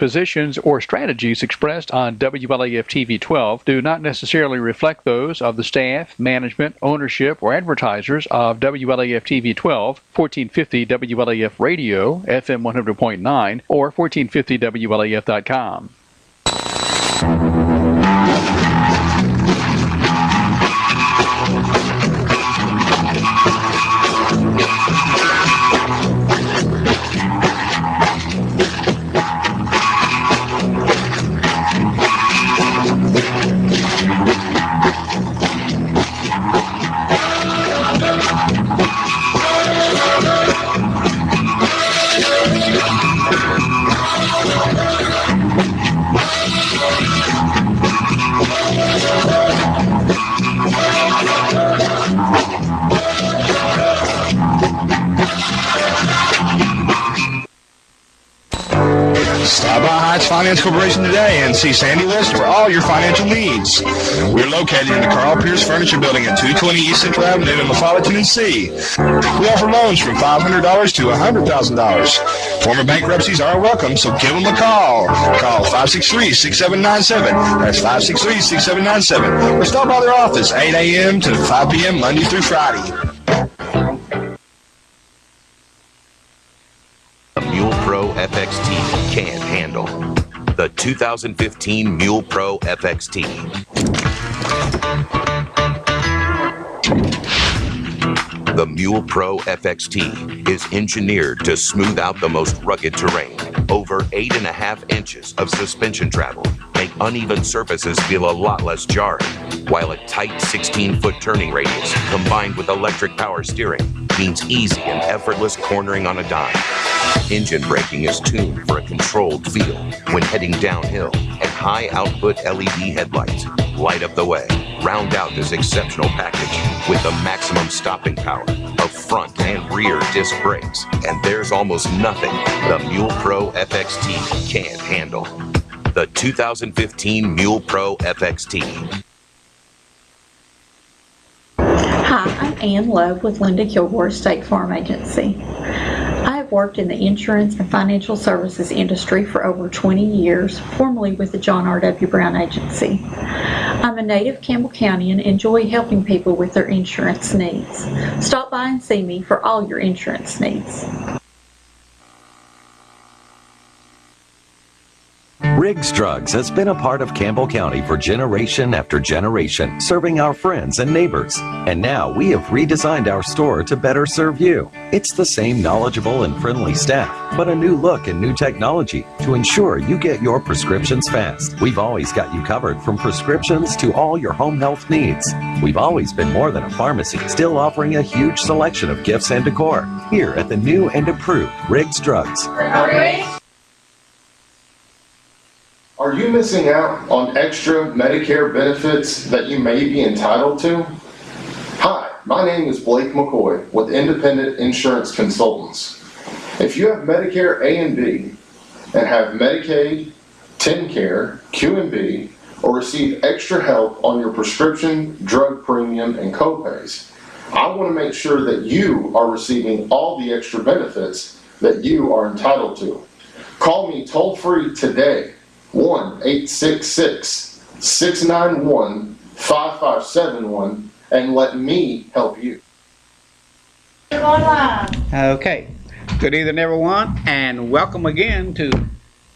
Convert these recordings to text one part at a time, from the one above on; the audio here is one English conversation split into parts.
positions, or strategies expressed on WLAF TV 12 do not necessarily reflect those of the staff, management, ownership, or advertisers of WLAF TV 12, 1450 WLAF Radio, FM 100.9, or 1450WLAF.com. Stop by Heights Finance Corporation today and see Sandy West for all your financial needs. We're located in the Carl Pierce Furniture Building at 220 East Central Avenue in LaFollette, Tennessee. We offer loans from $500 to $100,000. Former bankruptcies are welcome, so give them a call. Call 563-6797. That's 563-6797. Or stop by their office 8 a.m. to 5 p.m. Monday through Friday. The Mule Pro FXT can't handle. The 2015 Mule Pro FXT. The Mule Pro FXT is engineered to smooth out the most rugged terrain. Over 8.5 inches of suspension travel make uneven surfaces feel a lot less jarring, while a tight 16-foot turning radius combined with electric power steering means easy and effortless cornering on a dime. Engine braking is tuned for a controlled feel when heading downhill, and high output LED headlights light up the way. Round out this exceptional package with the maximum stopping power of front and rear disc brakes, and there's almost nothing the Mule Pro FXT can't handle. The 2015 Mule Pro FXT. Hi, I'm Ann Love with Linda Kilgore State Farm Agency. I have worked in the insurance and financial services industry for over 20 years, formerly with the John R.W. Brown Agency. I'm a native Campbell County and enjoy helping people with their insurance needs. Stop by and see me for all your insurance needs. Riggs Drugs has been a part of Campbell County for generation after generation, serving our friends and neighbors. And now we have redesigned our store to better serve you. It's the same knowledgeable and friendly staff, but a new look and new technology to ensure you get your prescriptions fast. We've always got you covered from prescriptions to all your home health needs. We've always been more than a pharmacy, still offering a huge selection of gifts and decor here at the new and improved Riggs Drugs. Are you missing out on extra Medicare benefits that you may be entitled to? Hi, my name is Blake McCoy with Independent Insurance Consultants. If you have Medicare A and B and have Medicaid, TennCare, Q&B, or receive extra help on your prescription, drug premium, and copays, I want to make sure that you are receiving all the extra benefits that you are entitled to. Call me toll-free today, 1-866-691-5571, and let me help you. Okay, good evening everyone, and welcome again to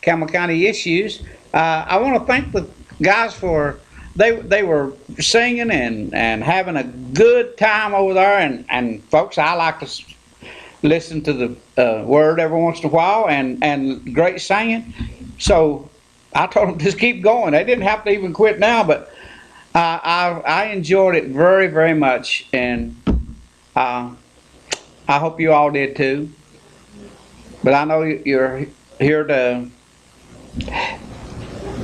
Campbell County Issues. I want to thank the guys for, they were singing and having a good time over there, and folks, I like to listen to the word every once in a while, and great singing. So I told them just keep going. They didn't have to even quit now, but I enjoyed it very, very much, and I hope you all did too. But I know you're here to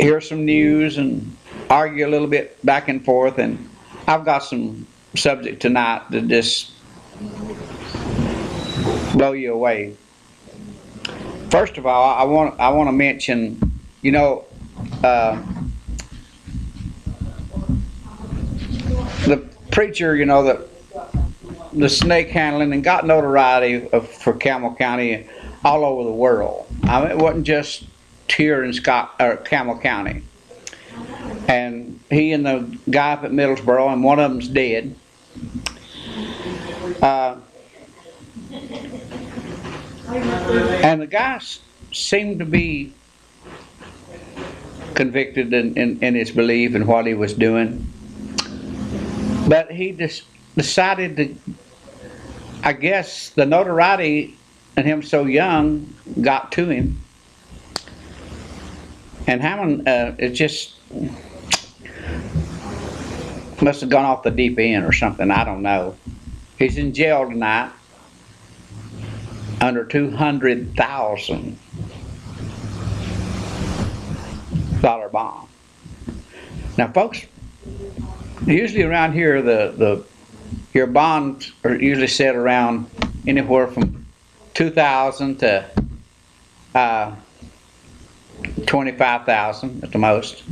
hear some news and argue a little bit back and forth, and I've got some subject tonight to just blow you away. First of all, I want to mention, you know, the preacher, you know, the snake handling, and got notoriety for Campbell County all over the world. I mean, it wasn't just here in Campbell County. And he and the guy up at Middlesboro, and one of them's dead. And the guy seemed to be convicted in his belief and what he was doing. But he just decided to, I guess the notoriety and him so young got to him. And Hammond, it just must have gone off the deep end or something, I don't know. He's in jail tonight under $200,000 bond. Now folks, usually around here your bonds are usually set around anywhere from $2,000 to $25,000 at the most.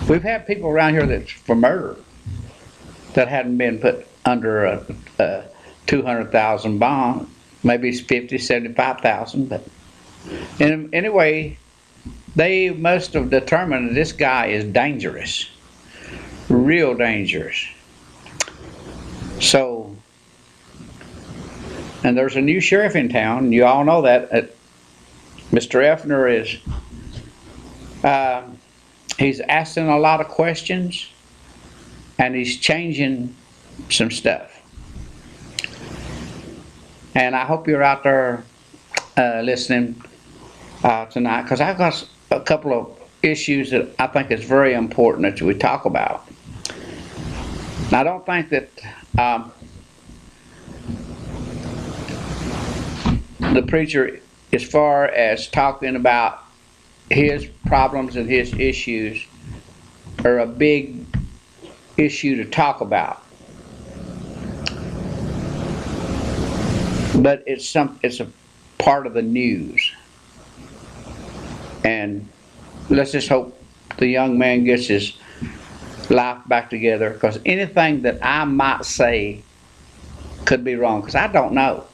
We've had people around here that's for murder that hadn't been put under a $200,000 bond. Maybe it's $50,000, $75,000, but anyway, they must have determined that this guy is dangerous, real dangerous. So, and there's a new sheriff in town. You all know that. Mr. Effner is, he's asking a lot of questions, and he's changing some stuff. And I hope you're out there listening tonight, because I've got a couple of issues that I think is very important that we talk about. And I don't think that the preacher, as far as talking about his problems and his issues, are a big issue to talk about. But it's a part of the news. And let's just hope the young man gets his life back together, because anything that I might say could be wrong, because I don't know.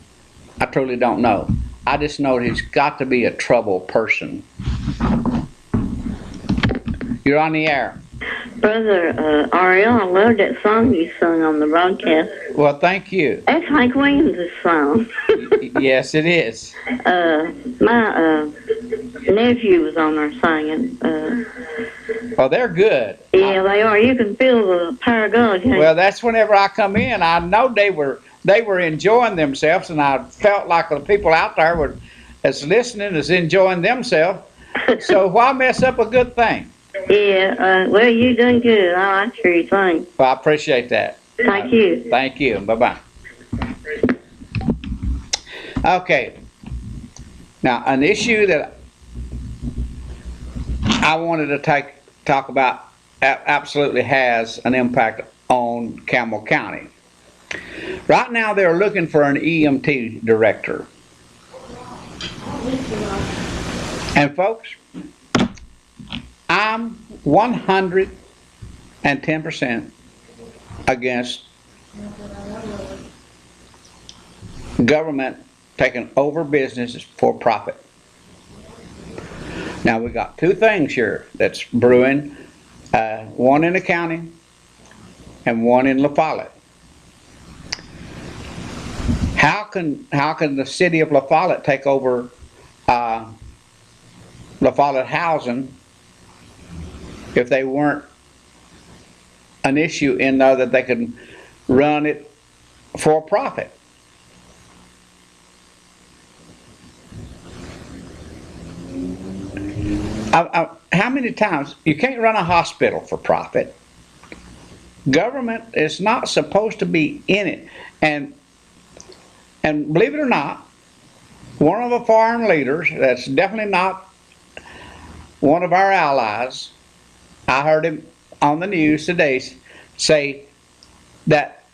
I truly don't know. I just know he's got to be a troubled person. You're on the air. Brother Ariel, I love that song you sung on the broadcast. Well, thank you. That's Hank Williams' song. Yes, it is. My nephew was on there singing. Well, they're good. Yeah, they are. You can feel the power of God. Well, that's whenever I come in. I know they were enjoying themselves, and I felt like the people out there were as listening as enjoying themselves. So why mess up a good thing? Yeah, well, you done good. I like your thing. Well, I appreciate that. Thank you. Thank you. Bye-bye. Okay. Now, an issue that I wanted to talk about absolutely has an impact on Campbell County. Right now, they're looking for an EMT director. And folks, I'm 110% against government taking over businesses for profit. Now we got two things here that's brewing, one in the county and one in La Follette. How can the city of La Follette take over La Follette housing if they weren't an issue in there that they could run it for profit? How many times you can't run a hospital for profit? Government is not supposed to be in it, and believe it or not, one of the foreign leaders that's definitely not one of our allies, I heard him on the news today say that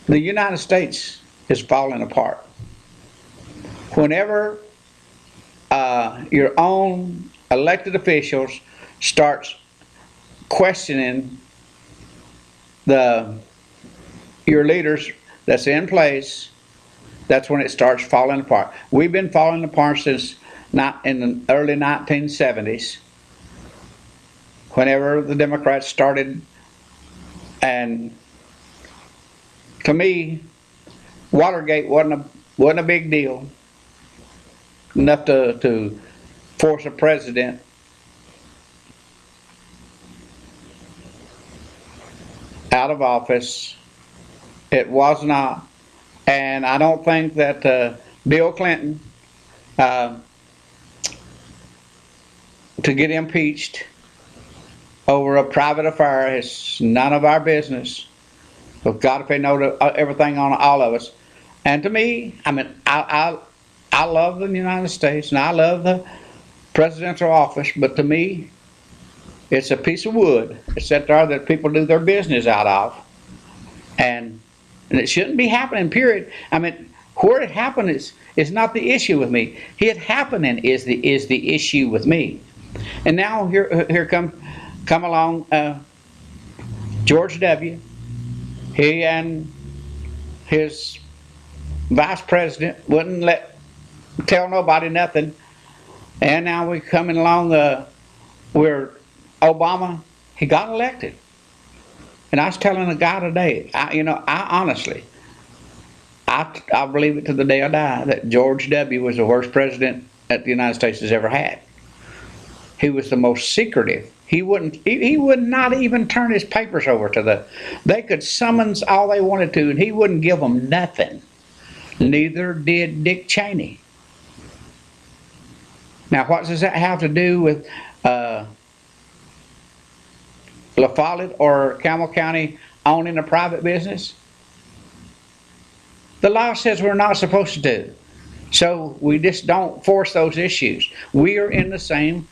the United States is falling apart. Whenever your own elected officials starts questioning your leaders that's in place, that's when it starts falling apart. We've been falling apart since not in the early 1970s, whenever the Democrats started. And to me, Watergate wasn't a big deal, enough to force a president out of office. It was not. And I don't think that Bill Clinton, to get impeached over a private affair is none of our business. We've got to pay no to everything on all of us. And to me, I mean, I love the United States and I love the presidential office, but to me, it's a piece of wood. It's set there that people do their business out of. And it shouldn't be happening, period. I mean, where it happened is not the issue with me. It happening is the issue with me. And now here come along George W. He and his vice president wouldn't tell nobody nothing. And now we're coming along where Obama, he got elected. And I was telling a guy today, I honestly, I believe it to the day I die, that George W. was the worst president that the United States has ever had. He was the most secretive. He would not even turn his papers over to they could summons all they wanted to, and he wouldn't give them nothing. Neither did Dick Cheney. Now, what does that have to do with La Follette or Campbell County owning a private business? The law says we're not supposed to do. So we just don't force those issues. We are in the same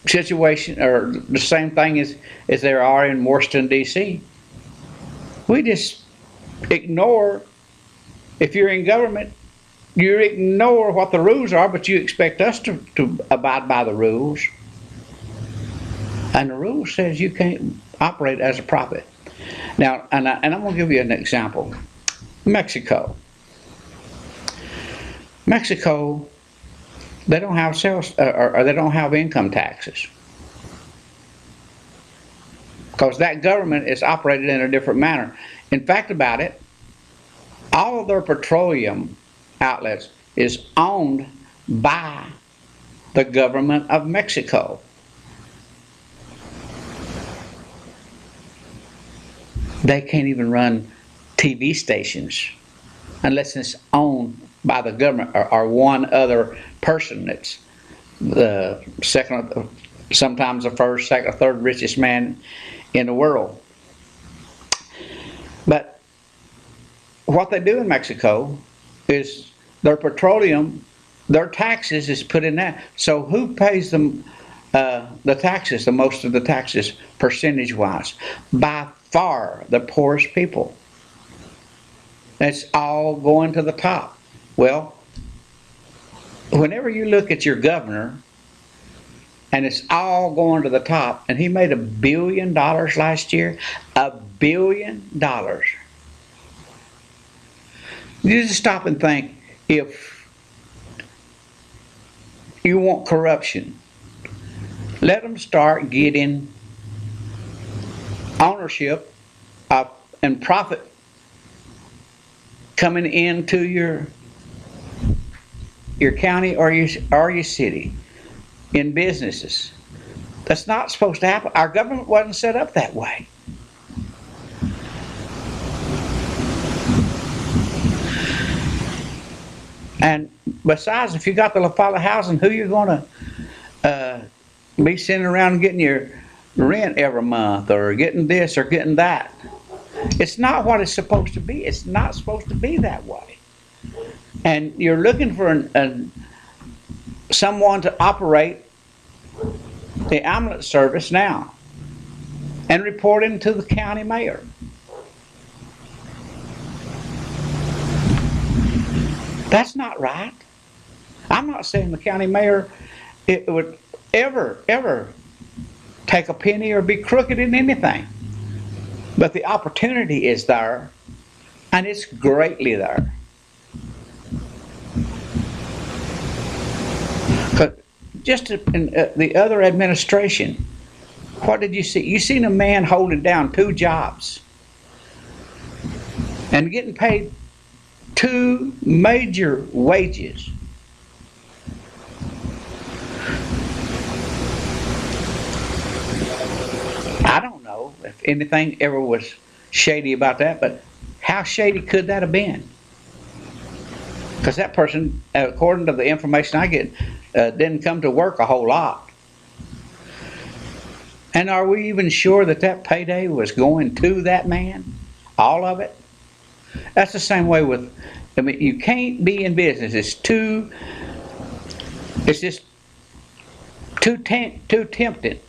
situation, or the same thing as there are in Washington, D.C. We just ignore, if you're in government, you ignore what the rules are, but you expect us to abide by the rules. And the rule says you can't operate as a profit. Now, and I'm going to give you an example. Mexico, they don't have sales, or they don't have income taxes, because that government is operated in a different manner. In fact, about it, all of their petroleum outlets is owned by the government of Mexico. They can't even run TV stations unless it's owned by the government or one other person that's the second, sometimes the first, second, or third richest man in the world. But what they do in Mexico is their petroleum, their taxes is put in that. So who pays them the taxes, the most of the taxes percentage-wise? By far the poorest people. It's all going to the top. Well, whenever you look at your governor and it's all going to the top, and he made $1 billion last year, $1 billion. You just stop and think, if you want corruption, let them start getting ownership and profit coming into your county or your city in businesses. That's not supposed to happen. Our government wasn't set up that way. And besides, if you got the La Follette housing, who you're going to be sending around and getting your rent every month, or getting this or getting that? It's not what it's supposed to be. It's not supposed to be that way. And you're looking for someone to operate the ambulance service now and reporting to the county mayor. That's not right. I'm not saying the county mayor would ever take a penny or be crooked in anything. But the opportunity is there, and it's greatly there. just in the other administration, what did you see? You seen a man holding down 2 jobs and getting paid 2 major wages. I don't know if anything ever was shady about that, but how shady could that have been? Because that person, according to the information I get, didn't come to work a whole lot. And are we even sure that that payday was going to that man? All of it? That's the same way with, I mean, you can't be in business. It's just too tempting.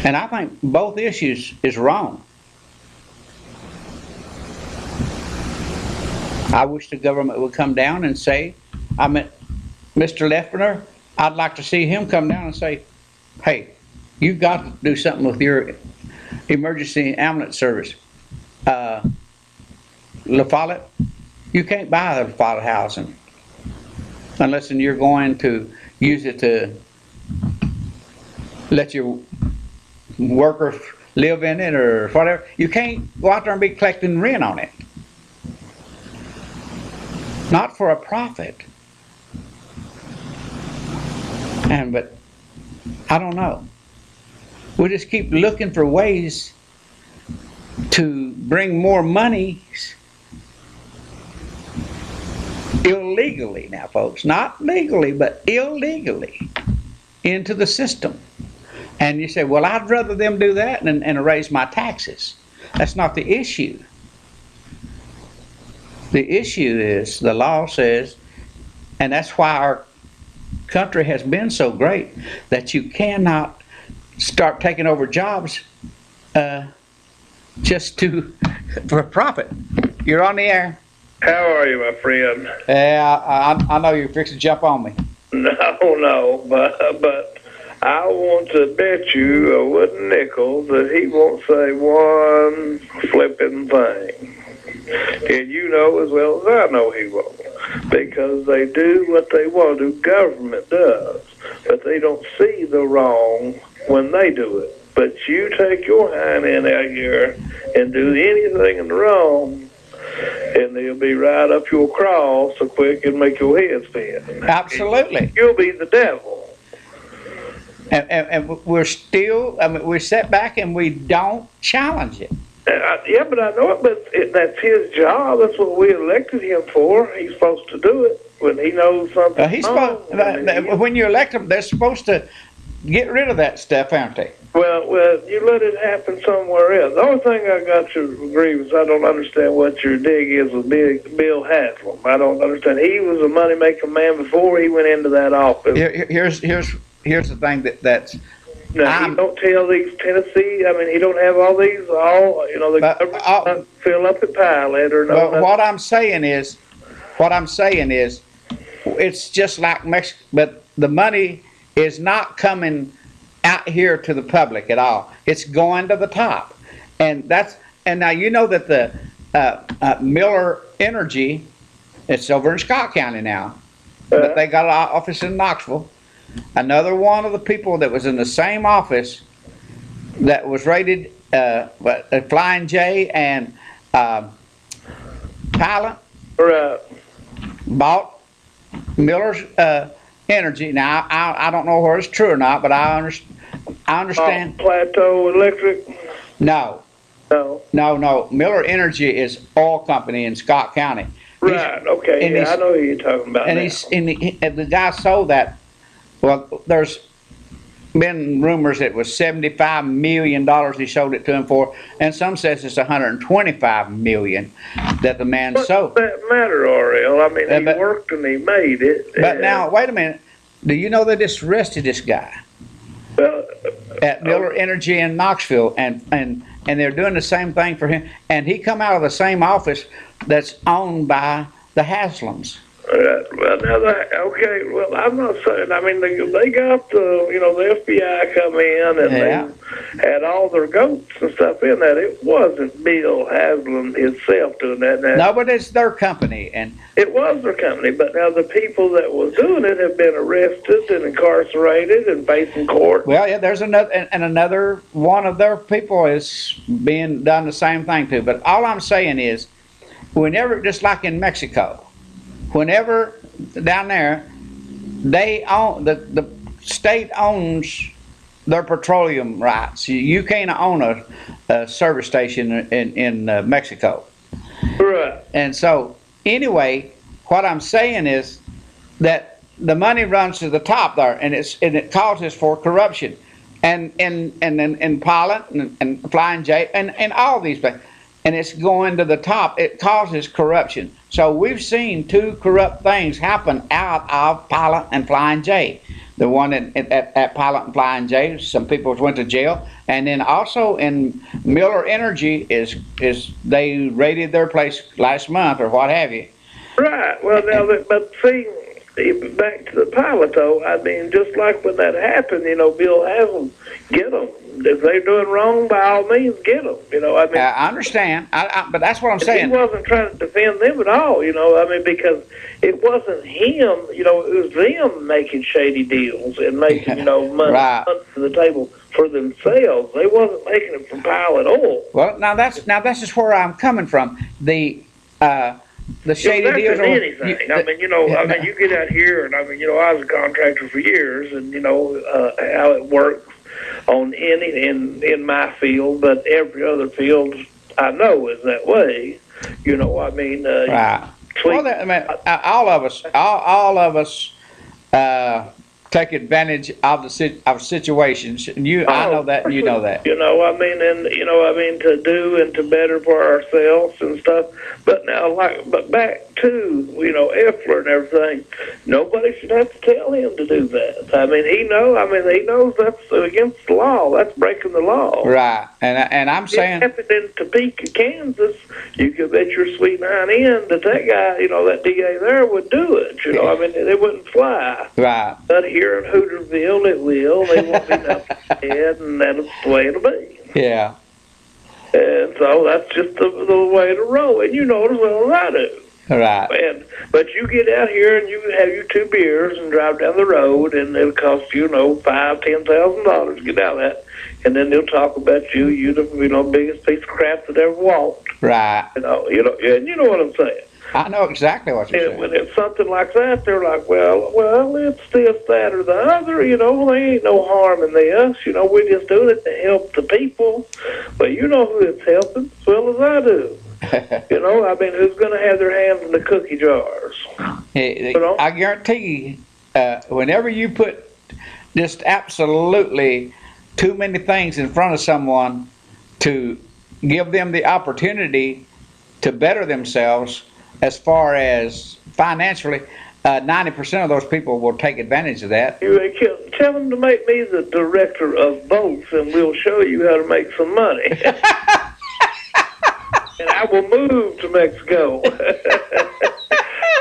And I think both issues is wrong. I wish the government would come down and say, Mr. Leffner, I'd like to see him come down and say, hey, you've got to do something with your emergency ambulance service. La Follette, you can't buy the La Follette housing unless you're going to use it to let your workers live in it or whatever. You can't go out there and be collecting rent on it. Not for a profit. But I don't know. We just keep looking for ways to bring more money illegally now, folks. Not legally, but illegally into the system. And you say, well, I'd rather them do that and raise my taxes. That's not the issue. The issue is, the law says, and that's why our country has been so great, that you cannot start taking over jobs just for profit. You're on the air. How are you, my friend? Yeah, I know you're fixing to jump on me. No, but I want to bet you a wooden nickel that he won't say one flipping thing. And you know as well as I know he won't. Because they do what they want to do. Government does. But they don't see the wrong when they do it. But you take your hind end out here and do anything in the wrong, and they'll be right up your craw so quick and make your head spin. Absolutely. You'll be the devil. And we're still, I mean, we sit back and we don't challenge it. Yeah, but I know it, but that's his job. That's what we elected him for. He's supposed to do it when he knows something. When you elect them, they're supposed to get rid of that stuff, aren't they? Well, you let it happen somewhere else. The only thing I got to agree with, I don't understand what your dig is with Bill Haslam. I don't understand. He was a money-making man before he went into that office. Here's the thing that's. Now, he don't tell these Tennessee, I mean, he don't have all these, the government fill up the pilot or no. But what I'm saying is, it's just like Mexico, but the money is not coming out here to the public at all. It's going to the top. And now you know that the Miller Energy, it's over in Scott County now, but they got an office in Knoxville. Another one of the people that was in the same office that was rated Flying J and Pilot bought Miller's Energy. Now I don't know whether it's true or not, but I understand. Plateau Electric? No. Miller Energy is oil company in Scott County. Right. Okay. Yeah, I know who you're talking about. And the guy sold that. Well, there's been rumors it was $75 million he sold it to him for, and some says it's $125 million that the man sold. What does that matter, Ariel? I mean, he worked and he made it. But now, wait a minute. Do you know they just arrested this guy at Miller Energy in Knoxville, and they're doing the same thing for him, and he come out of the same office that's owned by the Haslams. Well, now okay. Well, I'm not saying. I mean, they got the FBI come in and they had all their goats and stuff in that. It wasn't Bill Haslam himself doing that. No, but it's their company, and it was their company. But now the people that was doing it have been arrested and incarcerated and facing court. well, yeah, there's another one of their people is being done the same thing to. But all I'm saying is, whenever, just like in Mexico, whenever down there, they own the state owns their petroleum rights. You can't own a service station in Mexico. Right. And so, anyway, what I'm saying is that the money runs to the top there, and it causes for corruption, and Pilot and Flying J and all these things, and it's going to the top. It causes corruption. So we've seen two corrupt things happen out of Pilot and Flying J. The one at Pilot and Flying J, some people went to jail, and then also in Miller Energy is they raided their place last month or what have you. Right. Well, now, but see, back to the Pilot though. I mean, just like when that happened, Bill Haslam, get them. If they're doing wrong, by all means, get them. I mean, I understand, but that's what I'm saying. He wasn't trying to defend them at all. I mean, because it wasn't him. It was them making shady deals and making money Right. to the table for themselves. They wasn't making it from Pilot Oil. Well, now that's just where I'm coming from. The shady deals. Anything. I mean, you get out here, and I mean, I was a contractor for years, and how it works on in my field, but every other field I know is that way. I mean, right. Well, I mean, all of us take advantage of the situations. And I know that, and you know that. I mean, and to do and to better for ourselves and stuff. But now, but back to Effler and everything. Nobody should have to tell him to do that. I mean, he knows that's against the law. That's breaking the law. Right, and I'm saying. If it happened in Topeka, Kansas, you could bet your sweet nine in that guy, that DA there would do it. I mean, it wouldn't fly. Right. But here in Hooterville, it will. They won't be nothing dead, and that's the way it'll be. Yeah. And so that's just the way to roll. And you know it as well as I do. Right. But you get out here and you have your 2 beers and drive down the road, and it'll cost you, $5,000-$10,000 to get out of that. And then they'll talk about you the biggest piece of crap that ever walked. Right. And you know what I'm saying. I know exactly what you're saying. When it's something like that, they're like, well, it's this, that, or the other. There ain't no harm in this. We're just doing it to help the people. But you know who it's helping as well as I do. I mean, who's going to have their hands in the cookie jars? I guarantee you, whenever you put just absolutely too many things in front of someone to give them the opportunity to better themselves as far as financially, 90% of those people will take advantage of that. Tell them to make me the director of both, and we'll show you how to make some money. And I will move to Mexico.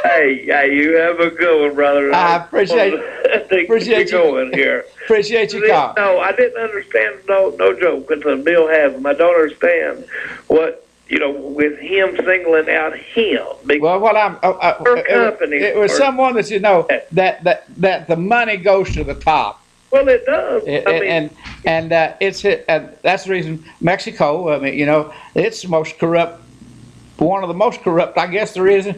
Hey, you have a good one, brother. I appreciate you going here. Appreciate you calling. No, I didn't understand. No joke. With Bill Haslam, I don't understand what with him singling out him. Well, what it was someone that that the money goes to the top. Well, it does. That's the reason Mexico. I mean, it's the most corrupt, one of the most corrupt, I guess, there is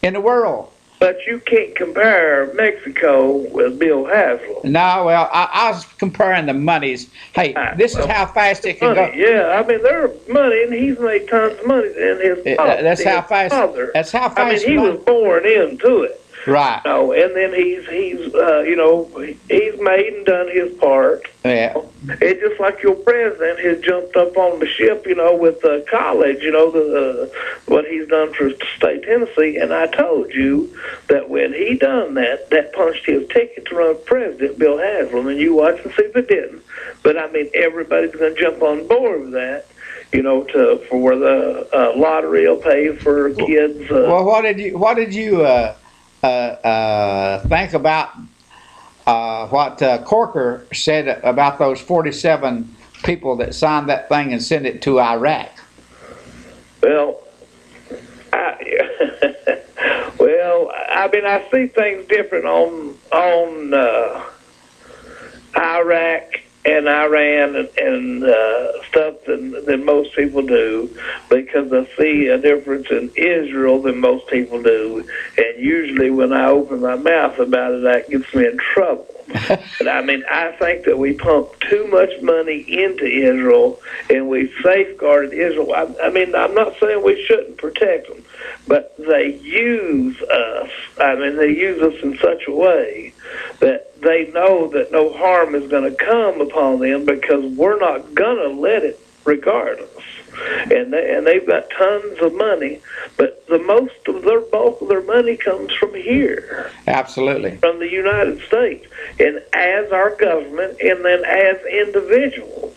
in the world. But you can't compare Mexico with Bill Haslam. No, well, I was comparing the monies. Hey, this is how fast it can go. Yeah, I mean, there's money, and he's made tons of money in his father. That's how fast. That's how fast. I mean, he was born into it. Right. And then he's made and done his part. Yeah. It's just like your president has jumped up on the ship, with the college, what he's done for state Tennessee. And I told you that when he done that punched his ticket to run for president, Bill Haslam, and you watch and see if it didn't. But I mean, everybody's going to jump on board with that. For the lottery will pay for kids. Well, what did you think about what Corker said about those 47 people that signed that thing and sent it to Iraq. Well, I mean, I see things different on Iraq and Iran and stuff than most people do, because I see a difference in Israel than most people do, and usually when I open my mouth about it, that gets me in trouble. But I mean, I think that we pump too much money into Israel, and we safeguarded Israel. I mean, I'm not saying we shouldn't protect them, but they use us. I mean, they use us in such a way that they know that no harm is going to come upon them, because we're not going to let it regardless. And they've got tons of money, but the bulk of their money comes from here. Absolutely. From the United States, and as our government, and then as individuals,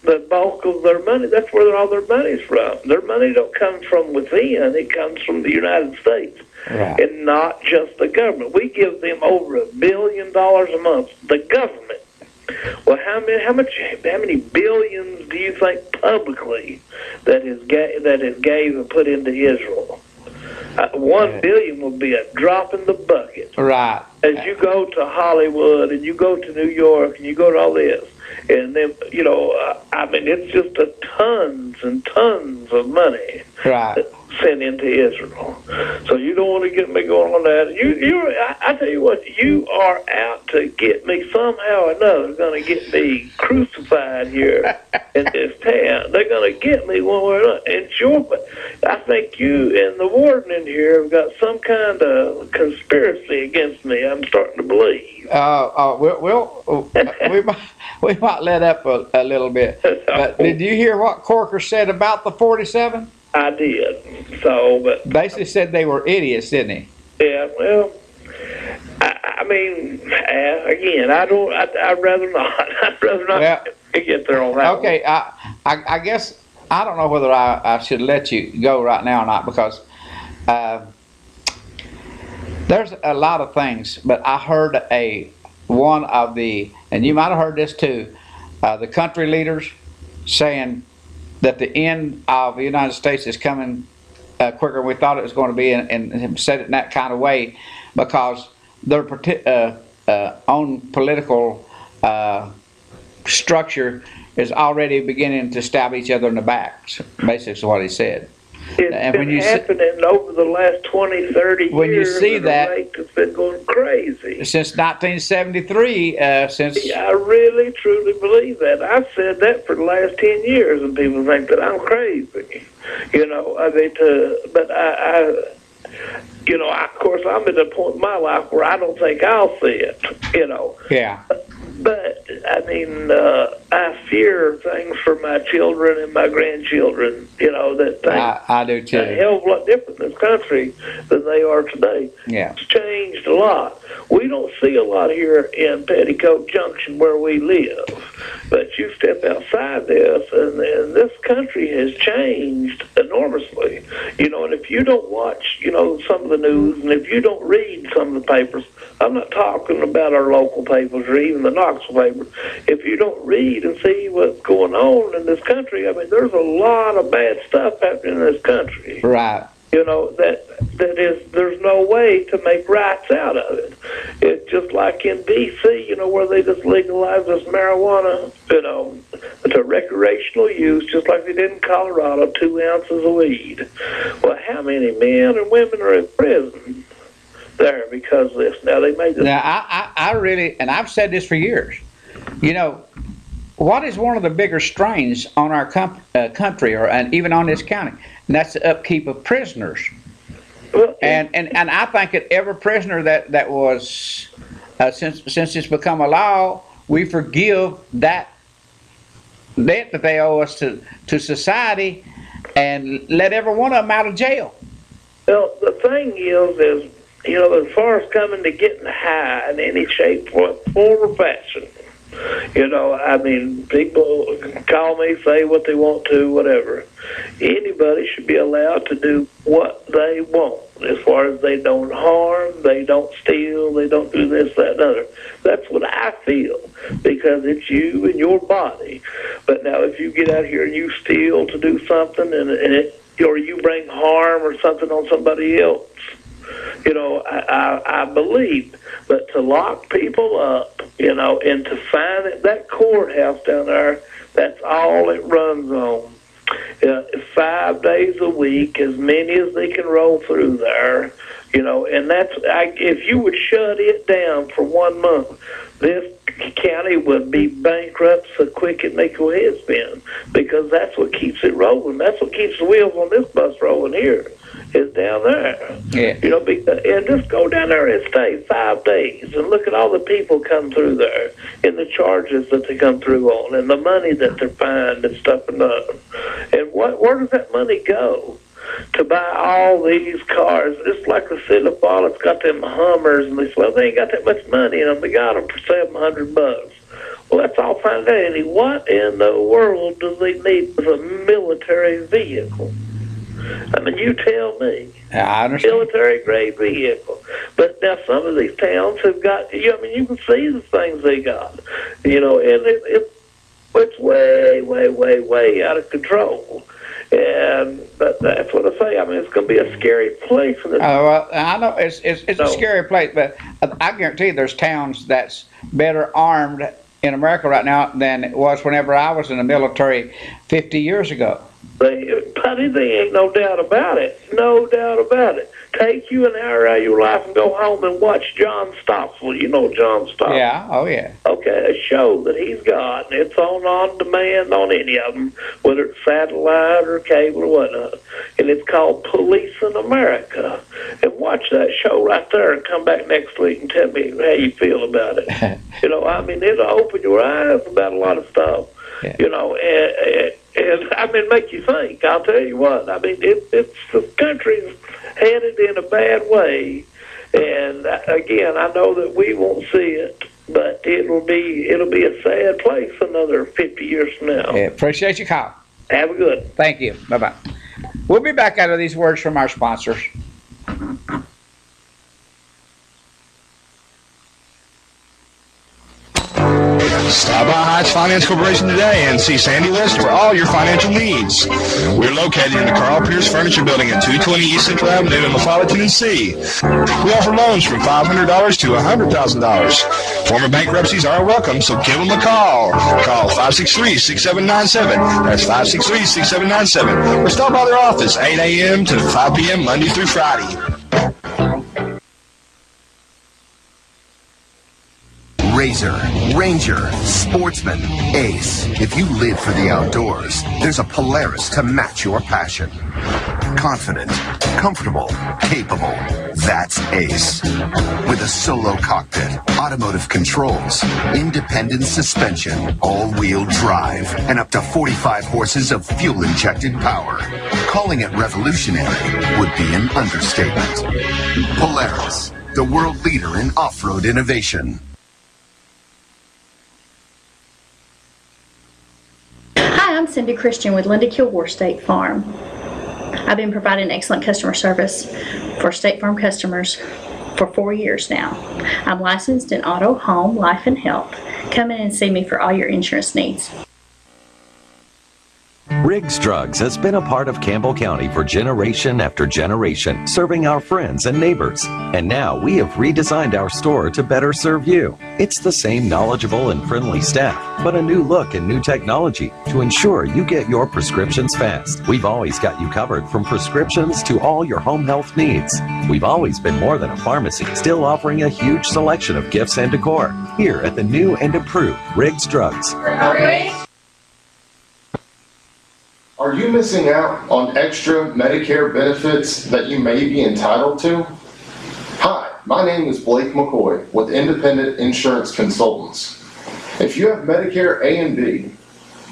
the bulk of their money, that's where all their money's from. Their money don't come from within, it comes from the United States. Right. And not just the government. We give them over $1 billion a month, the government. Well, how many billions do you think publicly that is gave and put into Israel? 1 billion would be a drop in the bucket. Right. As you go to Hollywood and you go to New York and you go to all this, and then I mean, it's just tons and tons of money. Right. Sent into Israel. So you don't want to get me going on that. I tell you what, you are out to get me somehow or another. Going to get me crucified here in this town. They're going to get me one way or another. And sure, but I think you and the warden in here have got some kind of conspiracy against me. I'm starting to believe. We might let up a little bit. But did you hear what Corker said about the 47? I did. So, but basically said they were idiots, didn't he? Yeah. Well, I mean, again, I'd rather not. I'd rather not get there on that. Okay. I guess I don't know whether I should let you go right now or not, because there's a lot of things. But I heard one of the, and you might have heard this too, the country leaders saying that the end of the United States is coming quicker than we thought it was going to be, and said it in that kind of way because their own political structure is already beginning to stab each other in the back. Basically, is what he said. It's been happening over the last 20, 30 years. When you see that, it's been going crazy. Since 1973, I really, truly believe that. I've said that for the last 10 years, and people think that I'm crazy. Of course, I'm at a point in my life where I don't think I'll see it, Yeah. But, I mean, I fear things for my children and my grandchildren, that things I do too. a hell of a lot different in this country than they are today. Yeah. It's changed a lot. We don't see a lot here in Petticoat Junction where we live. But you step outside this, and this country has changed enormously. And if you don't watch, some of the news, and if you don't read some of the papers, I'm not talking about our local papers or even the Knoxville paper. If you don't read and see what's going on in this country, I mean, there's a lot of bad stuff happening in this country. Right. There's no way to make rights out of it. It's just like in D.C., where they just legalized this marijuana, to recreational use, just like they did in Colorado, 2 ounces of weed. Well, how many men and women are in prison there because of this? Now, they made this. Now, I really, and I've said this for years, what is one of the bigger strains on our country, and even on this county? And that's the upkeep of prisoners. Well, and I think that every prisoner that was, since it's become a law, we forgive that debt that they owe us to society, and let every one of them out of jail. Well, the thing is, as far as coming to getting high in any shape, form, or fashion, You know, I mean, people call me, say what they want to, whatever. Anybody should be allowed to do what they want, as far as they don't harm, they don't steal, they don't do this, that, and other. That's what I feel, because it's you and your body. But now if you get out here and you steal to do something, or you bring harm or something on somebody else, you know, I believe. But to lock people up, you know, and to find that courthouse down there, that's all it runs on. 5 days a week, as many as they can roll through there, you know, and if you would shut it down for 1 month, this county would be bankrupt so quick it'd make your head spin, because that's what keeps it rolling. That's what keeps the wheels on this bus rolling here, is down there. Yeah. You know, and just go down there and stay 5 days and look at all the people come through there and the charges that they come through on and the money that they're fined and stuff and that. And where does that money go? To buy all these cars. It's like the city of Fallout's got them Hummers, and they say, well, they ain't got that much money in them. They got them for $700. Well, that's all fine and dandy. What in the world do they need with a military vehicle? I mean, you tell me. I understand. Military-grade vehicle. But now some of these towns have got, I mean, you can see the things they got. You know, and it's way, way, way, way out of control. But that's what I say. I mean, it's going to be a scary place. Well, I know it's a scary place, but I guarantee you there's towns that's better armed in America right now than it was whenever I was in the military 50 years ago. Buddy, there ain't no doubt about it. No doubt about it. Take you an hour out of your life and go home and watch John Stossel. You know John Stossel? Yeah, oh yeah. Okay, a show that he's got, and it's on demand on any of them, whether it's satellite or cable or whatnot. And it's called Policing America. And watch that show right there and come back next week and tell me how you feel about it. You know, I mean, it'll open your eyes about a lot of stuff. Yeah. You know, and I mean, make you think. I'll tell you what. I mean, it's the country's headed in a bad way, and again, I know that we won't see it, but it'll be a sad place another 50 years from now. Yeah, appreciate your call. Have a good. Thank you. Bye bye. We'll be back out of these words from our sponsors. Stop by Heights Finance Corporation today and see Sandy List for all your financial needs. We're located in the Carl Pierce Furniture Building at 220 East Central Avenue in Eufaula, Tennessee. We offer loans from $500 to $100,000. Former bankruptcies are welcome, so give them a call. Call 563-6797. That's 563-6797. Or stop by their office 8 a.m. to 5 p.m. Monday through Friday. Razor, Ranger, Sportsman, Ace. If you live for the outdoors, there's a Polaris to match your passion. Confident, comfortable, capable. That's Ace. With a solo cockpit, automotive controls, independent suspension, all-wheel drive, and up to 45 horses of fuel-injected power. Calling it revolutionary would be an understatement. Polaris, the world leader in off-road innovation. Hi, I'm Cindy Christian with Linda Kilgore State Farm. I've been providing excellent customer service for State Farm customers for 4 years now. I'm licensed in auto, home, life, and health. Come in and see me for all your insurance needs. Riggs Drugs has been a part of Campbell County for generation after generation, serving our friends and neighbors. And now we have redesigned our store to better serve you. It's the same knowledgeable and friendly staff, but a new look and new technology to ensure you get your prescriptions fast. We've always got you covered from prescriptions to all your home health needs. We've always been more than a pharmacy, still offering a huge selection of gifts and decor here at the new and improved Riggs Drugs. Are you missing out on extra Medicare benefits that you may be entitled to? Hi, my name is Blake McCoy with Independent Insurance Consultants. If you have Medicare A and B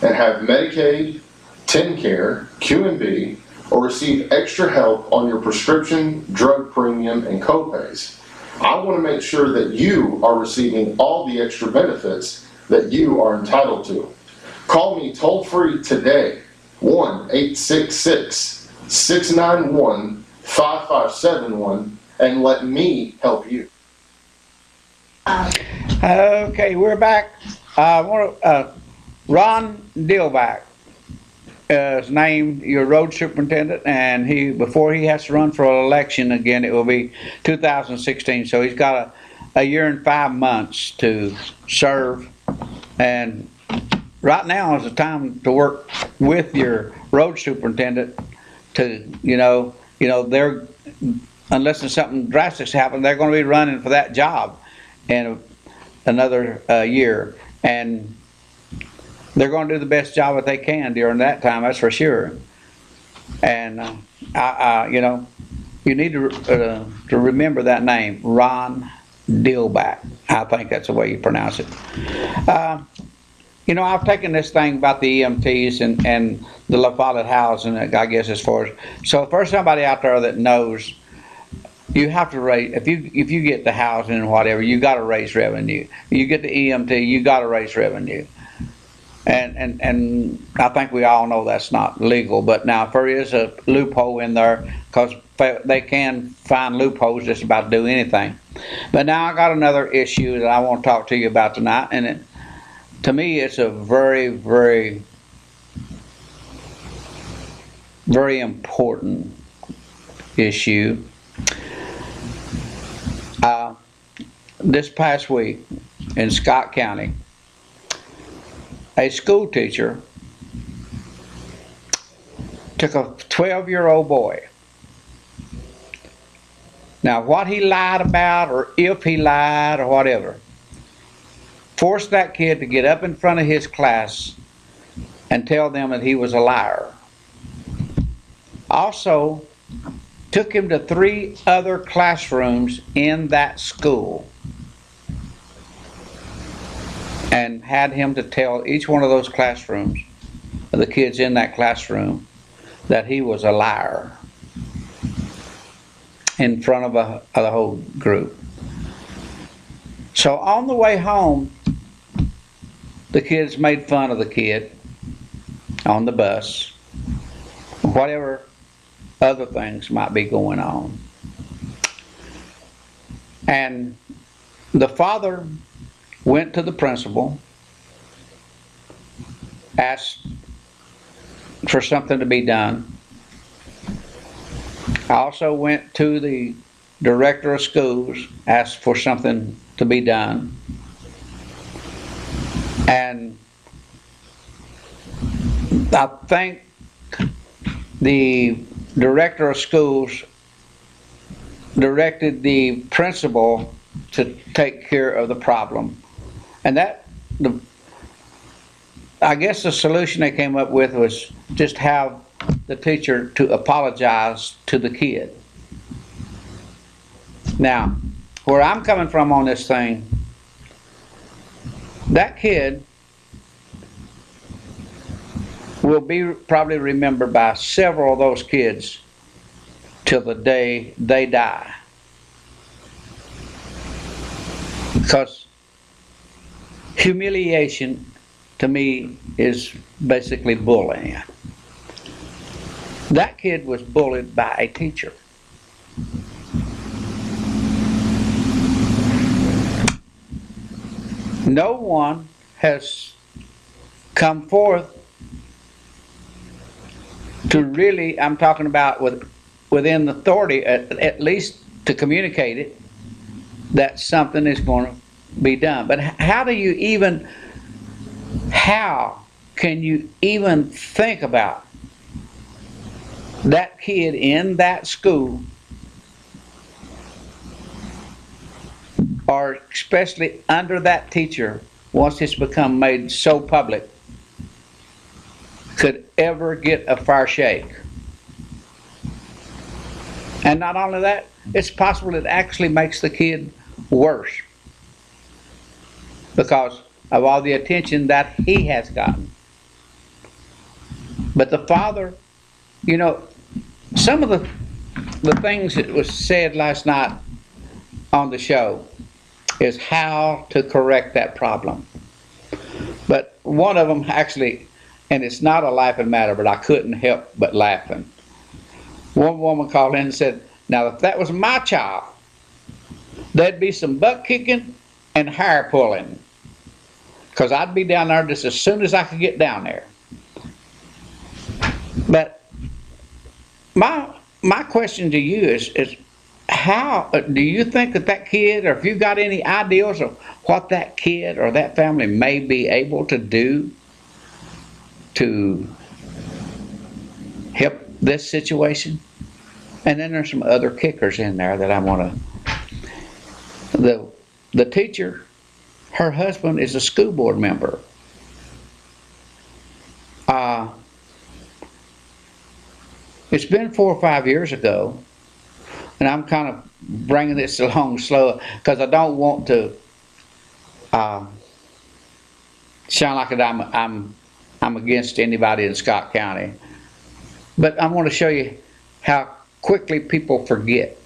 and have Medicaid, TennCare, Q&B, or receive extra help on your prescription, drug premium, and copays, I want to make sure that you are receiving all the extra benefits that you are entitled to. Call me toll-free today, 1-866-691-5571, and let me help you. Okay, we're back. Ron Dillback is named your road superintendent, and before he has to run for election again, it will be 2016. So he's got a year and 5 months to serve, and right now is the time to work with your road superintendent to, they're, unless there's something drastic happens, they're going to be running for that job in another year, and they're going to do the best job that they can during that time, that's for sure. And you need to remember that name, Ron Dillback. I think that's the way you pronounce it. I've taken this thing about the EMTs and the La Follette housing, I guess, as far as, so for somebody out there that knows, you have to raise, if you get the housing and whatever, you got to raise revenue. You get the EMT, you got to raise revenue. And I think we all know that's not legal, but now if there is a loophole in there, because they can find loopholes just about to do anything. But now I got another issue that I want to talk to you about tonight, and to me it's a very, very, very important issue. This past week in Scott County, a school teacher took a 12-year-old boy. Now, what he lied about, or if he lied, or whatever, forced that kid to get up in front of his class and tell them that he was a liar. Also, took him to 3 other classrooms in that school and had him to tell each one of those classrooms, the kids in that classroom, that he was a liar in front of the whole group. So on the way home, the kids made fun of the kid on the bus, whatever other things might be going on. And the father went to the principal, asked for something to be done. I also went to the director of schools, asked for something to be done. And I think the director of schools directed the principal to take care of the problem. And I guess the solution they came up with was just have the teacher to apologize to the kid. Now, where I'm coming from on this thing, that kid will be probably remembered by several of those kids till the day they die. Because humiliation to me is basically bullying. That kid was bullied by a teacher. No one has come forth to really, I'm talking about within the authority, at least to communicate it, that something is going to be done. But how can you even think about that kid in that school, or especially under that teacher, once it's become made so public, could ever get a fair shake? And not only that, it's possible it actually makes the kid worse because of all the attention that he has gotten. But the father, some of the things that was said last night on the show is how to correct that problem. one of them actually, and it's not a laughing matter, but I couldn't help but laughing. One woman called in and said, now if that was my child, there'd be some butt kicking and hair pulling, because I'd be down there just as soon as I could get down there. But my question to you is how do you think that kid, or if you got any ideas of what that kid or that family may be able to do to help this situation? And then there's some other kickers in there that I want to. The teacher, her husband is a school board member. It's been 4 or 5 years ago, and I'm kind of bringing this along slow because I don't want to sound like that I'm against anybody in Scott County. But I want to show you how quickly people forget.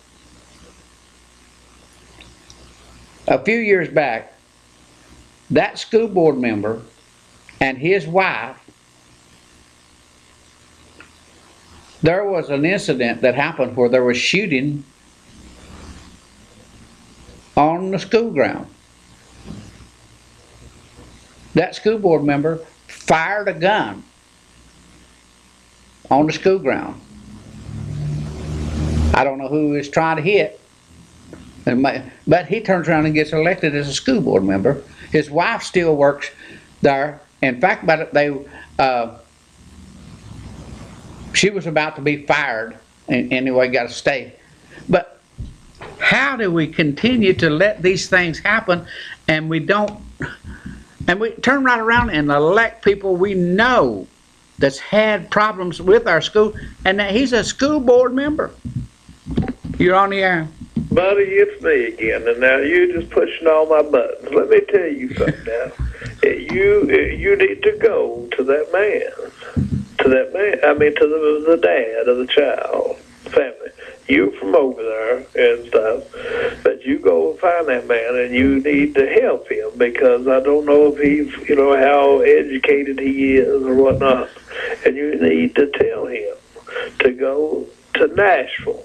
A few years back, that school board member and his wife, there was an incident that happened where there was shooting on the school ground. That school board member fired a gun on the school ground. I don't know who he was trying to hit, but he turns around and gets elected as a school board member. His wife still works there. In fact, she was about to be fired, and anyway, got to stay. But how do we continue to let these things happen, and we don't, and we turn right around and elect people we know that's had problems with our school, and that he's a school board member? You're on the air. Buddy, it's me again, and now you're just pushing all my buttons. Let me tell you something now. You need to go to that man. To the dad of the child, family. You from over there and stuff, but you go and find that man, and you need to help him, because I don't know if he's, how educated he is or whatnot, and you need to tell him to go to Nashville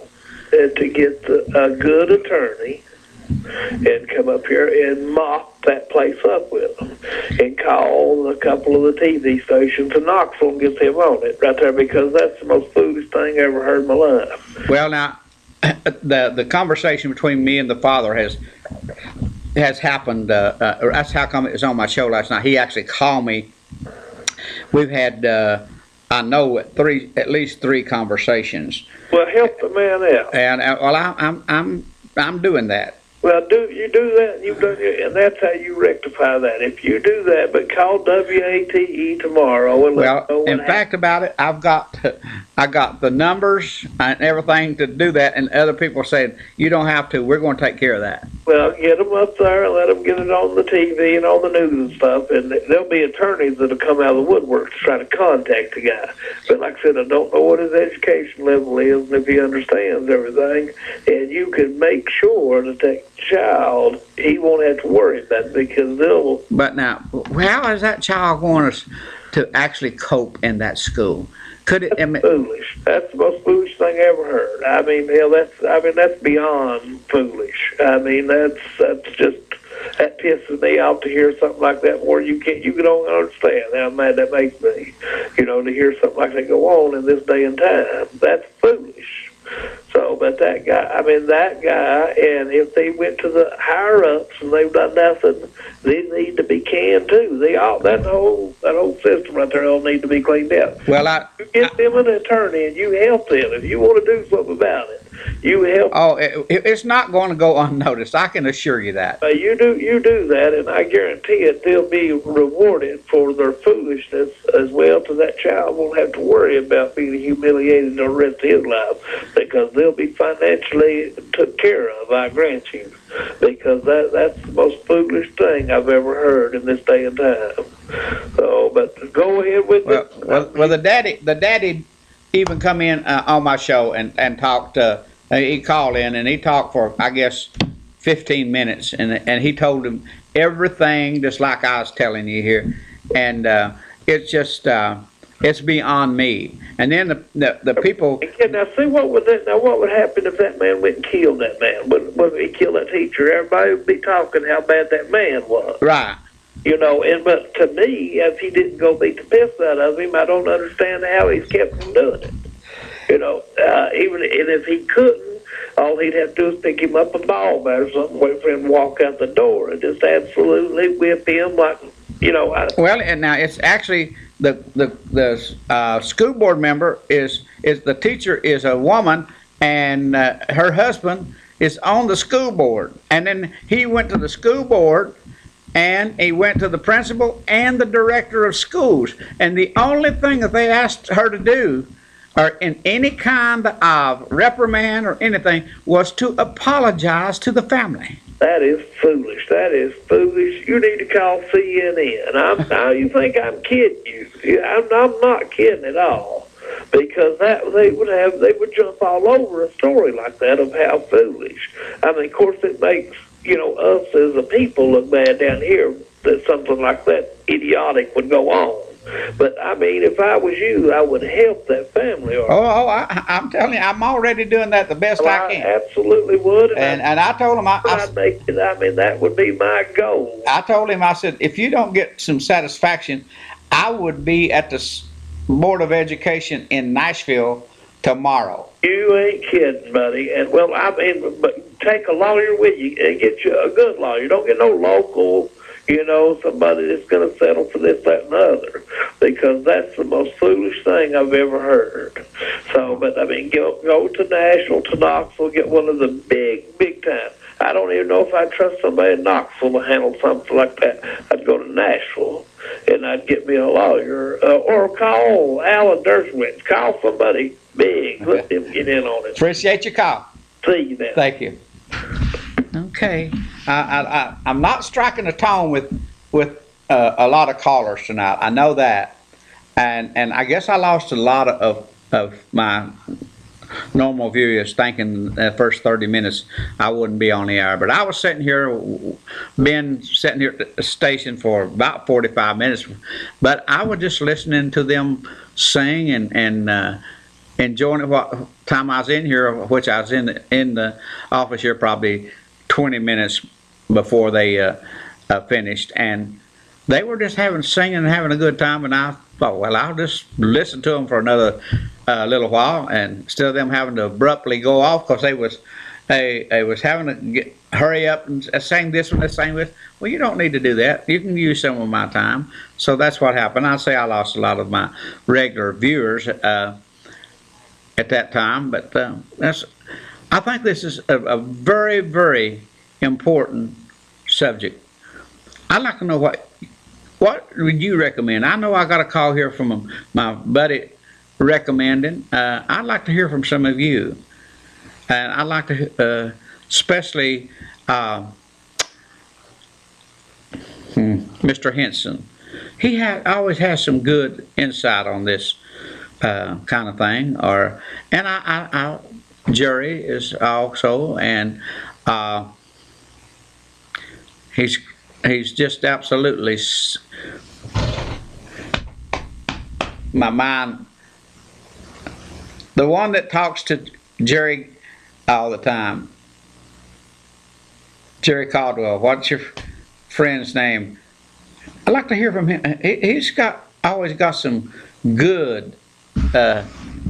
and to get a good attorney and come up here and mop that place up with them, and call a couple of the TV stations in Knoxville and get them on it right there, because that's the most foolish thing I ever heard in my life. Well, now, the conversation between me and the father has happened. That's how come it was on my show last night. He actually called me. We've had, I know, at least three conversations. Well, help the man out. And well, I'm doing that. Well, you do that, and that's how you rectify that. If you do that, but call WATE tomorrow and let them know. In fact, about it, I got the numbers and everything to do that, and other people said, you don't have to. We're going to take care of that. Well, get them up there and let them get it on the TV and on the news and stuff, and there'll be attorneys that'll come out of the woodwork to try to contact the guy. But like I said, I don't know what his education level is and if he understands everything, and you can make sure that child, he won't have to worry about it, because they'll... But now, how is that child going to actually cope in that school? Could it? That's foolish. That's the most foolish thing I ever heard. I mean, hell, that's beyond foolish. I mean, that's just, that pisses me off to hear something like that, where you don't understand how mad that makes me. To hear something like that go on in this day and time. That's foolish. So, but that guy, and if they went to the higher ups and they've done nothing, they need to be canned too. That whole system right there all need to be cleaned out. Well, you get them an attorney and you help them. If you want to do something about it, you help. Oh, it's not going to go unnoticed. I can assure you that. You do that, and I guarantee it, they'll be rewarded for their foolishness as well. So that child won't have to worry about being humiliated the rest of his life, because they'll be financially took care of. I grant you, because that's the most foolish thing I've ever heard in this day and time. So, but go ahead with it. Well, the daddy even come in on my show and talked. He called in and he talked for, I guess, 15 minutes, and he told him everything just like I was telling you here. it's just it's beyond me. And then the people. Again, now see what would happen if that man went and killed that man? When he killed that teacher, everybody would be talking how bad that man was. Right. But to me, if he didn't go beat the piss out of him, I don't understand how he's kept from doing it. Even and if he couldn't, all he'd have to do is pick him up a ball bat or something, wait for him to walk out the door, and just absolutely whip him like, Well, and now it's actually the school board member is the teacher is a woman, and her husband is on the school board, and then he went to the school board. And he went to the principal and the director of schools. And the only thing that they asked her to do, or in any kind of reprimand or anything, was to apologize to the family. That is foolish. That is foolish. You need to call CNN. Now you think I'm kidding you? I'm not kidding at all. Because they would jump all over a story like that of how foolish. I mean, of course, it makes us as a people look bad down here that something like that idiotic would go on. But I mean, if I was you, I would help that family. I'm telling you, I'm already doing that the best I can. I absolutely would. And I told him I'd make it. I mean, that would be my goal. I told him, I said, if you don't get some satisfaction, I would be at the Board of Education in Nashville tomorrow. You ain't kidding, buddy. And well, I mean, but take a lawyer with you and get you a good lawyer. Don't get no local, somebody that's going to settle for this, that, and the other, because that's the most foolish thing I've ever heard. So, but I mean, go to Nashville, to Knoxville, get one of the big time. I don't even know if I'd trust somebody in Knoxville to handle something like that. I'd go to Nashville and I'd get me a lawyer, or call Alan Dershowitz. Call somebody big. Let them get in on it. Appreciate your call. See you then. Thank you. Okay. I'm not striking a tone with a lot of callers tonight. I know that. And I guess I lost a lot of my normal viewers thinking the first 30 minutes I wouldn't be on the air. But I was sitting here at the station for about 45 minutes. But I was just listening to them sing and enjoying it what time I was in here, which I was in the office here probably 20 minutes before they finished. And they were just singing and having a good time. And I thought, well, I'll just listen to them for another little while, and instead of them having to abruptly go off because they was having to hurry up and sing this one, sing this. Well, you don't need to do that. You can use some of my time. So that's what happened. I'd say I lost a lot of my regular viewers at that time, but I think this is a very, very important subject. I'd like to know what would you recommend? I know I got a call here from my buddy recommending. I'd like to hear from some of you, and I'd like to especially Mr. Henson. He always has some good insight on this kind of thing. And I Jerry is also, and he's just absolutely my mind. The one that talks to Jerry all the time, Jerry Caldwell. What's your friend's name? I'd like to hear from him. He's always got some good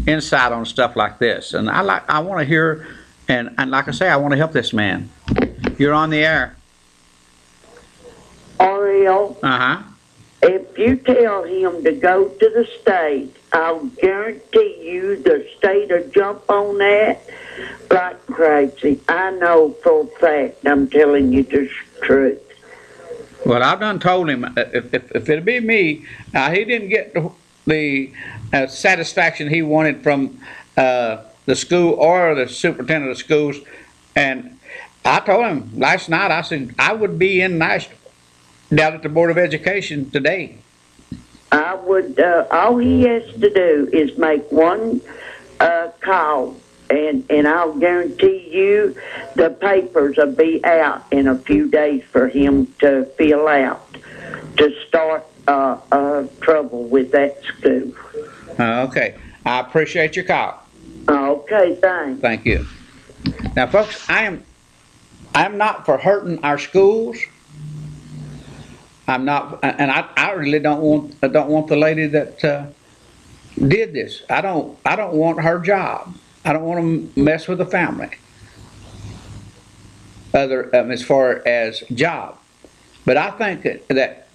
insight on stuff like this, and I want to hear, and like I say, I want to help this man. You're on the air. Ariel, If you tell him to go to the state, I'll guarantee you the state will jump on that like crazy. I know for a fact I'm telling you the truth. Well, I've done told him if it'd be me, he didn't get the satisfaction he wanted from the school or the superintendent of schools. And I told him last night, I said, I would be in Nashville down at the Board of Education today. I would, all he has to do is make one call, and I'll guarantee you the papers will be out in a few days for him to fill out to start trouble with that school. Okay. I appreciate your call. Okay, thanks. Thank you. Now, folks, I'm not for hurting our schools. I'm not, and I really don't want the lady that did this. I don't want her job. I don't want to mess with the family. As far as job, but I think that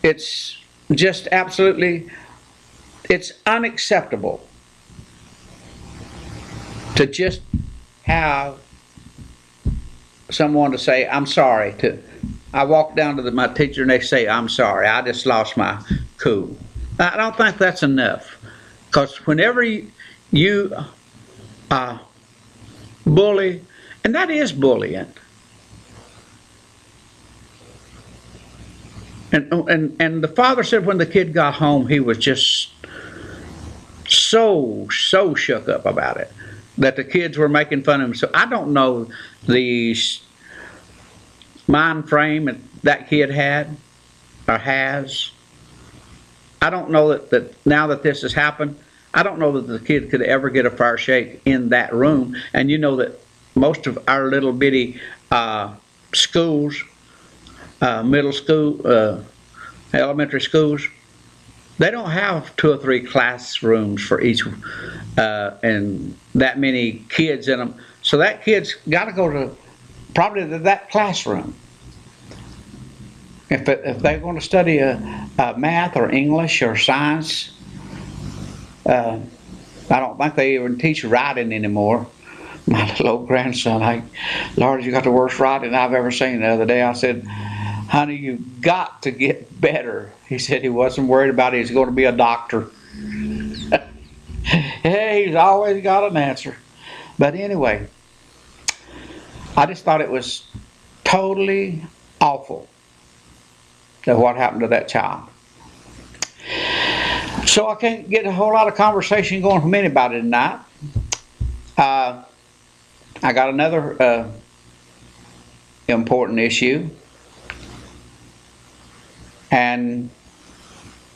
it's just absolutely, it's unacceptable to just have someone to say, I'm sorry. I walk down to my teacher and they say, I'm sorry, I just lost my cool. I don't think that's enough. Because whenever you bully, and that is bullying. And the father said when the kid got home, he was just so shook up about it, that the kids were making fun of him. So I don't know the mind frame that kid had or has. I don't know that now that this has happened, I don't know that the kid could ever get a fair shake in that room. And you know that most of our little bitty schools, middle school, elementary schools, they don't have 2 or 3 classrooms for each and that many kids in them. So that kid's got to go to probably to that classroom. If they're going to study math or English or science, I don't think they even teach writing anymore. My little old grandson, Lord, you got the worst writing I've ever seen. The other day I said, honey, you got to get better. He said he wasn't worried about it. He's going to be a doctor. Hey, he's always got an answer. But anyway, I just thought it was totally awful that what happened to that child. So I can't get a whole lot of conversation going from anybody tonight. I got another important issue. And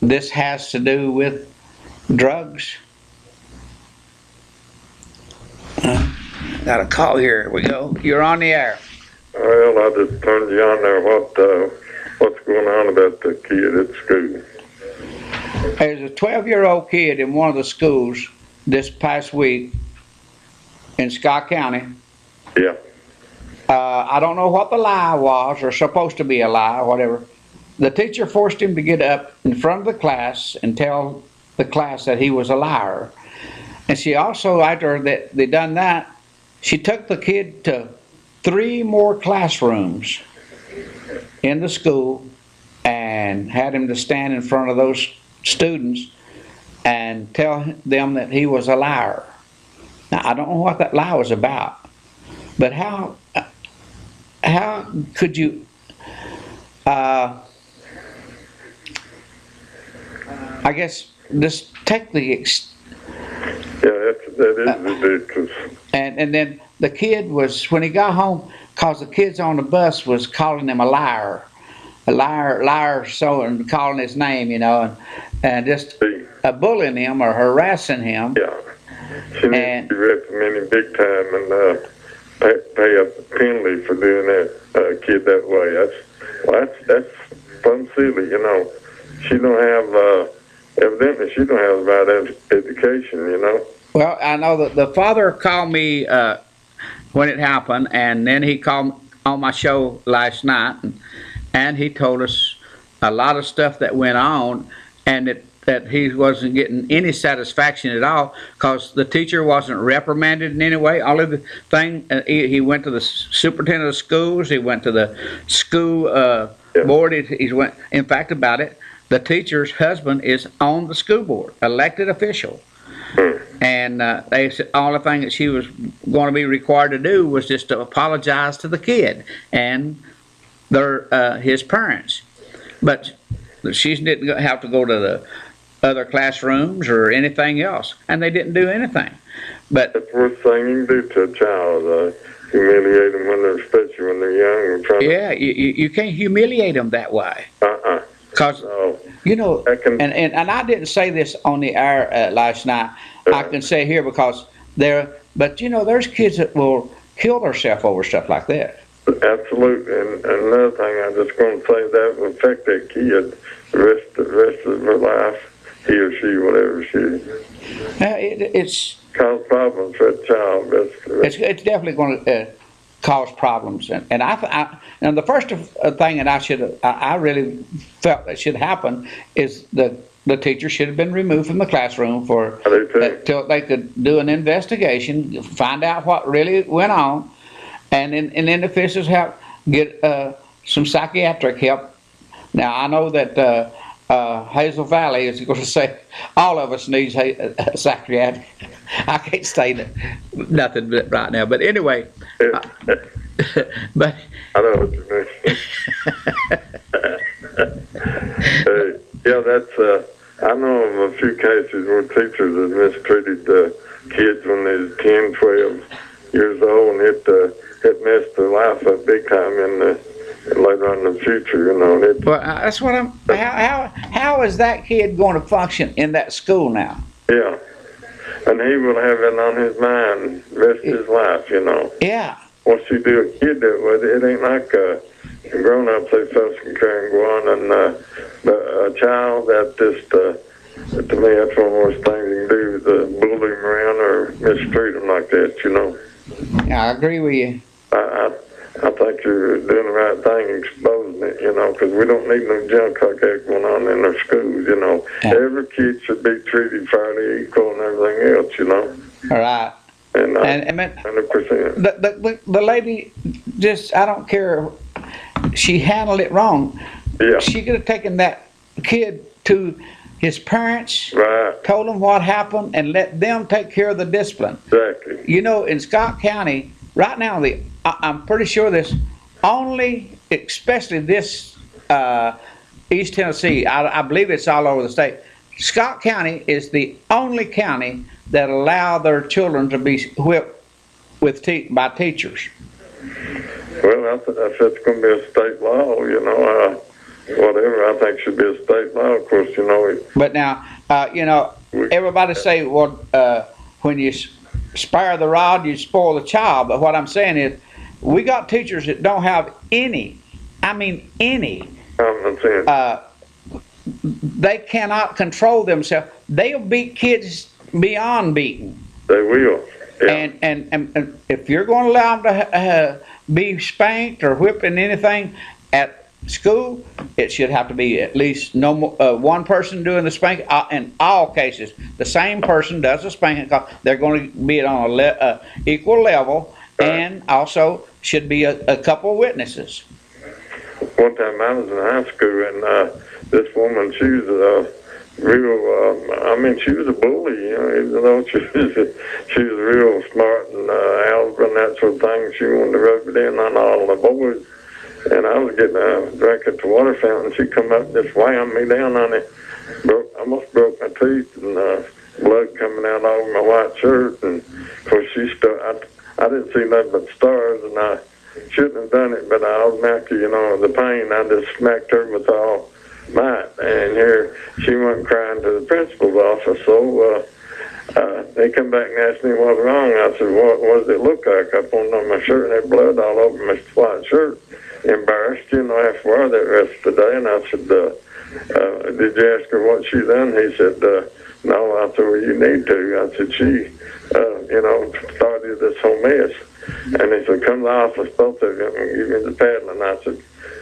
this has to do with drugs. Got a call here. Here we go. You're on the air. Well, I just turned you on there. What's going on about the kid at school? There's a 12-year-old kid in one of the schools this past week in Scott County. Yeah. I don't know what the lie was, or supposed to be a lie, or whatever. The teacher forced him to get up in front of the class and tell the class that he was a liar. And she also, after they done that, she took the kid to 3 more classrooms in the school and had him to stand in front of those students and tell them that he was a liar. Now, I don't know what that lie was about, but how could you, I guess, just take the that is ridiculous. And then the kid was, when he got home, cause the kids on the bus was calling him a liar, so, and calling his name, and just bullying him or harassing him. Yeah, she needs to be reprimanded big time and pay a penalty for doing that kid that way. That's fun silly, She don't have evidently she don't have the right education, Well, I know that the father called me when it happened, and then he called on my show last night, and he told us a lot of stuff that went on, and that he wasn't getting any satisfaction at all because the teacher wasn't reprimanded in any way. Only the thing, he went to the superintendent of schools, he went to the school board, he went, in fact, about it, the teacher's husband is on the school board, elected official. And they said all the thing that she was going to be required to do was just to apologize to the kid and his parents. But she didn't have to go to the other classrooms or anything else, and they didn't do anything. But that's the worst thing you can do to a child, humiliate them especially when they're young. And you can't humiliate them that way. Because You know, That can- and I didn't say this on the air last night. I can say here because but you know, there's kids that will kill themselves over stuff like that. Absolutely, and another thing I'm just going to say that will affect that kid the rest of her life, he or she, whatever she. It's Cause problems for that child. it's definitely going to cause problems, and and the first thing that I really felt that should happen is the teacher should have been removed from the classroom for till they could do an investigation, find out what really went on, and then the officials get some psychiatric help. Now I know that Hazel Valley is going to say all of us needs psychiatric. I can't say nothing right now, but anyway. But I know what you mean. Yeah, that's. I know of a few cases where teachers have mistreated kids when they're 10, 12 years old, and it messed their life up big time later on in the future, you know. Well, that's what I'm. How is that kid going to function in that school now? Yeah, and he will have it on his mind the rest of his life, you know. Yeah. Once you do a kid that way, it ain't like grown ups they folks can carry and go on, and a child that just to me that's one of those things you can do is bully him around or mistreat him like that, you know. I agree with you. I think you're doing the right thing, exposing it, you know, because we don't need no junk like that going on in our schools, you know. Yeah. Every kid should be treated fairly equal and everything else, you know. All right. And 100%. The lady just, I don't care, she handled it wrong. Yeah. She could have taken that kid to his parents, right, told them what happened, and let them take care of the discipline. Exactly. You know, in Scott County, right now, I'm pretty sure this only, especially this East Tennessee, I believe it's all over the state. Scott County is the only county that allow their children to be whipped by teachers. Well, if it's going to be a state law, you know, whatever, I think should be a state law, of course, you know. But now, you know, everybody say, well, when you spare the rod, you spoil the child. But what I'm saying is, we got teachers that don't have any common sense. They cannot control themselves. They'll beat kids beyond beating. They will. Yeah. And if you're going to allow them to be spanked or whipped in anything at school, it should have to be at least no more, one person doing the spanking. In all cases, the same person does the spanking because they're going to be on a equal level, and also should be a couple of witnesses. One time I was in high school, and this woman, she was she was a bully, you know, even though she was real smart and algebra and that sort of thing. She wanted to rub it in on all the boys. And I was getting a drink at the water fountain. She come up and just whammed me down on it. Almost broke my teeth, and blood coming out all over my white shirt. And of course, I didn't see nothing but stars, and I shouldn't have done it, but I automatically, you know, the pain, I just smacked her with all might. And here she went crying to the principal's office. So they come back and asked me what's wrong. I said, what does it look like? I pointed on my shirt and had blood all over my white shirt. Embarrassed, you know, I have to wear that rest of the day. And I said, did you ask her what she done? He said, no. I said, well, you need to. I said, she, you know, started this whole mess. And he said, come to the office, both of you, and give me the paddle. And I said,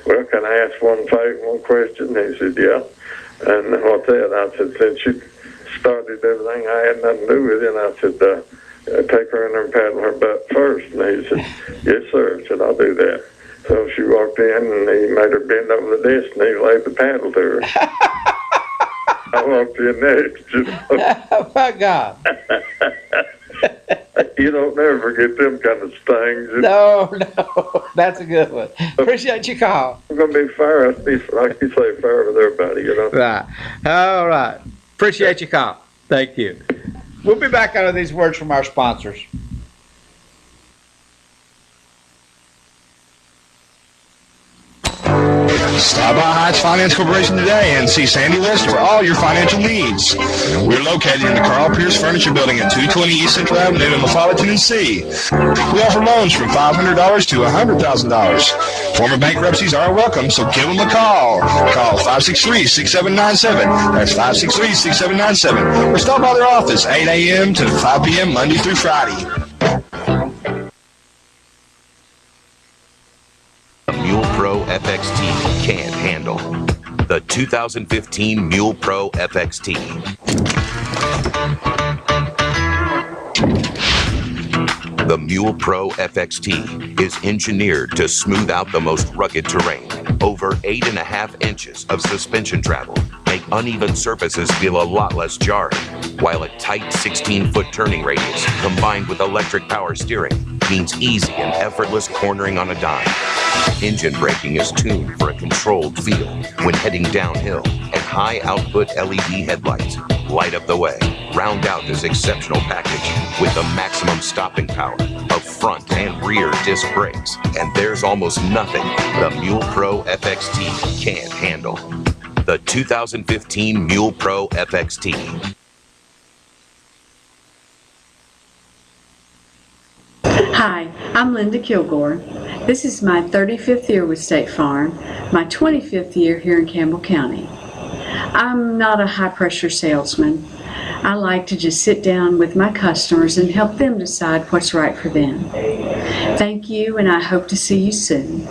well, can I ask one question? He said, yeah. And what's that? I said, since she started everything, I had nothing to do with it. And I said, take her in there and paddle her butt first. And he said, yes, sir. I said, I'll do that. So she walked in, and he made her bend over the desk, and he laid the paddle to her. I walked in next, you know. Oh, my God. You don't never forget them kind of stings. No, that's a good one. Appreciate your call. I'm going to be fair. I'll be, like you say, fair with everybody, you know. Right. All right. Appreciate your call. Thank you. We'll be back out of these words from our sponsors. Stop by Heights Finance Corporation today and see Sandy List for all your financial needs. We're located in the Carl Pierce Furniture Building at 220 East Central Avenue in Eufaula, Tennessee. We offer loans from $500 to $100,000. Former bankruptcies are welcome, so give them a call. Call 563-6797. That's 563-6797. Or stop by their office 8 a.m. to 5 p.m. Monday through Friday. The Mule Pro FXT can't handle. The 2015 Mule Pro FXT. The Mule Pro FXT is engineered to smooth out the most rugged terrain. Over 8.5 inches of suspension travel make uneven surfaces feel a lot less jarring, while a tight 16-foot turning radius combined with electric power steering means easy and effortless cornering on a dime. Engine braking is tuned for a controlled feel when heading downhill, and high output LED headlights light up the way. Round out this exceptional package with the maximum stopping power of front and rear disc brakes, and there's almost nothing the Mule Pro FXT can't handle. The 2015 Mule Pro FXT. Hi, I'm Linda Kilgore. This is my 35th year with State Farm, my 25th year here in Campbell County. I'm not a high-pressure salesman. I like to just sit down with my customers and help them decide what's right for them. Thank you, and I hope to see you soon.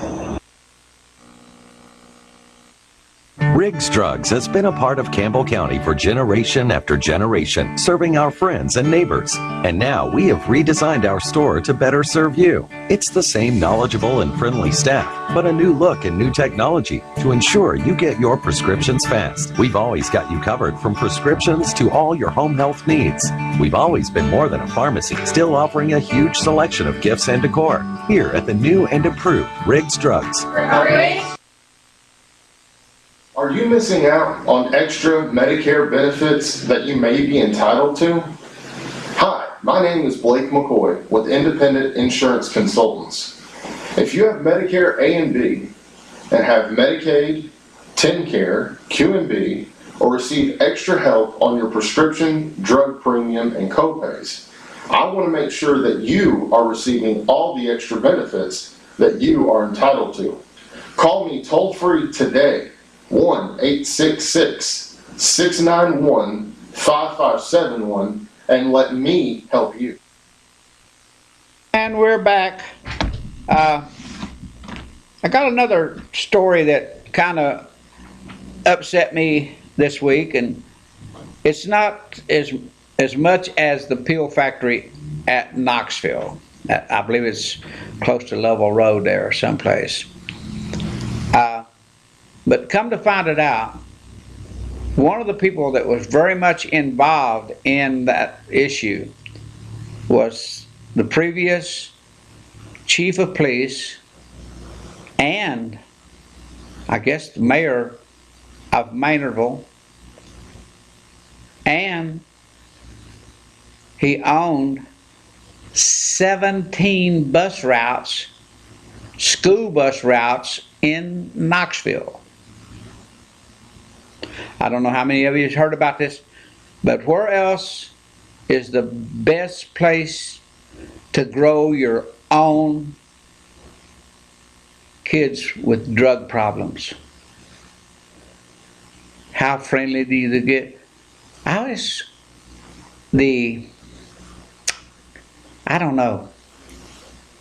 Riggs Drugs has been a part of Campbell County for generation after generation, serving our friends and neighbors. And now we have redesigned our store to better serve you. It's the same knowledgeable and friendly staff, but a new look and new technology to ensure you get your prescriptions fast. We've always got you covered from prescriptions to all your home health needs. We've always been more than a pharmacy, still offering a huge selection of gifts and decor. Here at the new and improved Riggs Drugs. Are you missing out on extra Medicare benefits that you may be entitled to? Hi, my name is Blake McCoy with Independent Insurance Consultants. If you have Medicare A and B and have Medicaid, TennCare, QMB, or receive extra help on your prescription, drug premium, and copays, I want to make sure that you are receiving all the extra benefits that you are entitled to. Call me toll-free today, 1-866-691-5571, and let me help you. And we're back. I got another story that kind of upset me this week, and it's not as much as the pill factory at Knoxville. I believe it's close to Lovell Road there or someplace. But come to find it out, one of the people that was very much involved in that issue was the previous chief of police and I guess the mayor of Maynardville, and he owned 17 bus routes, school bus routes in Knoxville. I don't know how many of you have heard about this, but where else is the best place to grow your own kids with drug problems? How friendly do you get? I don't know.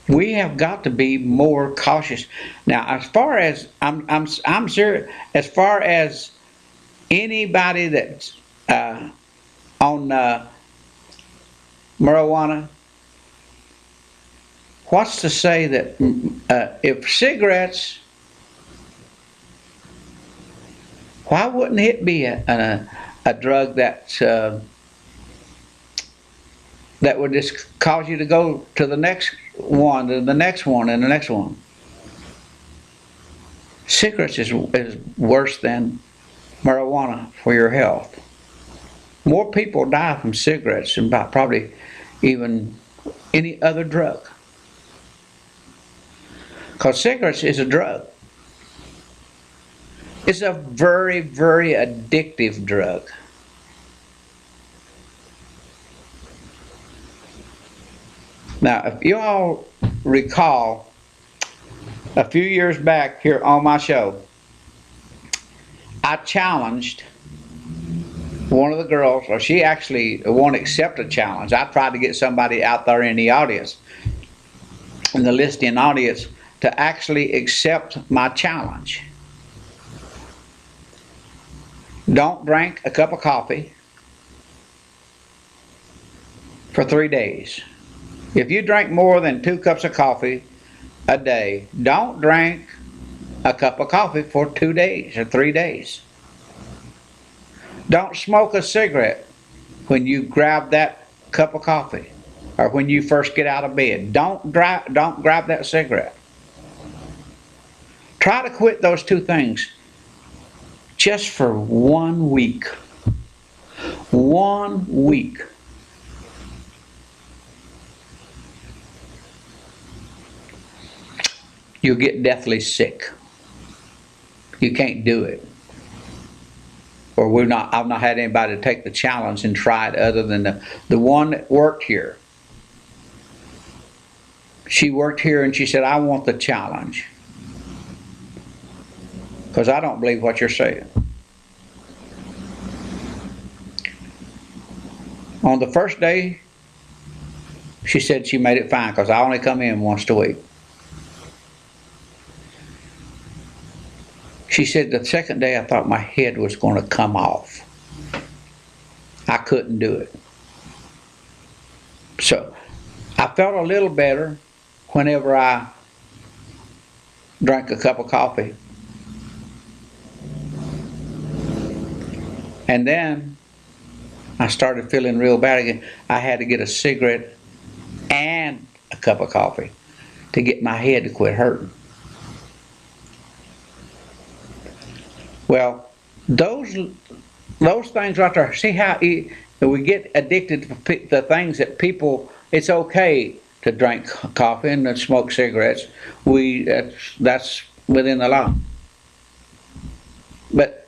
We have got to be more cautious. Now, as far as I'm sure, as far as anybody that's on marijuana, what's to say that if cigarettes, why wouldn't it be a drug that would just cause you to go to the next one, and the next one, and the next one? Cigarettes is worse than marijuana for your health. More people die from cigarettes than by probably even any other drug. Because cigarettes is a drug. It's a very, very addictive drug. Now, if you all recall, a few years back here on my show, I challenged one of the girls, or she actually won't accept a challenge. I tried to get somebody out there in the audience, in the listening audience, to actually accept my challenge. Don't drink a cup of coffee for 3 days. If you drink more than 2 cups of coffee a day, don't drink a cup of coffee for 2 days or 3 days. Don't smoke a cigarette when you grab that cup of coffee or when you first get out of bed. Don't grab that cigarette. Try to quit those 2 things just for 1 week. 1 week. You'll get deathly sick. You can't do it. Or I've not had anybody to take the challenge and try it other than the one that worked here. She worked here and she said, I want the challenge. Because I don't believe what you're saying. On the first day, she said she made it fine because I only come in once a week. She said the second day I thought my head was going to come off. I couldn't do it. So I felt a little better whenever I drank a cup of coffee. And then I started feeling real bad again. I had to get a cigarette and a cup of coffee to get my head to quit hurting. Well, those things right there, see how we get addicted to the things that people, it's okay to drink coffee and to smoke cigarettes. That's within the law. But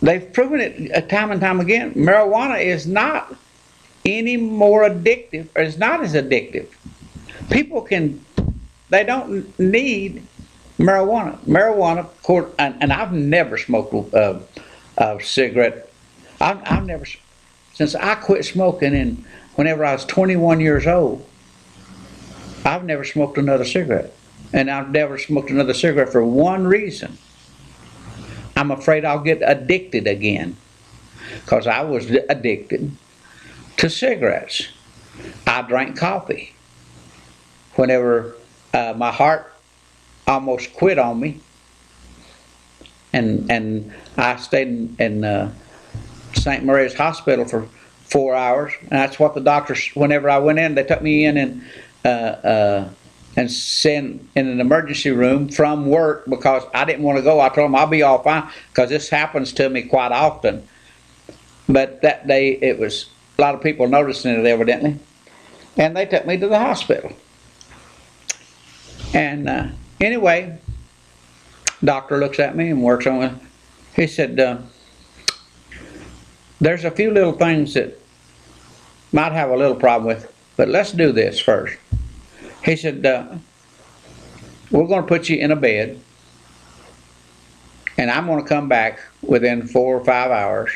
they've proven it time and time again. Marijuana is not any more addictive, or it's not as addictive. People they don't need marijuana. Marijuana, and I've never smoked a cigarette. I've never, since I quit smoking and whenever I was 21 years old, I've never smoked another cigarette. And I've never smoked another cigarette for one reason. I'm afraid I'll get addicted again. Because I was addicted to cigarettes. I drank coffee. Whenever my heart almost quit on me, and I stayed in St. Maria's Hospital for 4 hours, and that's what the doctors, whenever I went in, they took me in and sent in an emergency room from work because I didn't want to go. I told them I'll be all fine because this happens to me quite often. But that day it was a lot of people noticing it evidently, and they took me to the hospital. And anyway, doctor looks at me and works on it. He said, there's a few little things that might have a little problem with, but let's do this first. He said, we're going to put you in a bed, and I'm going to come back within 4 or 5 hours,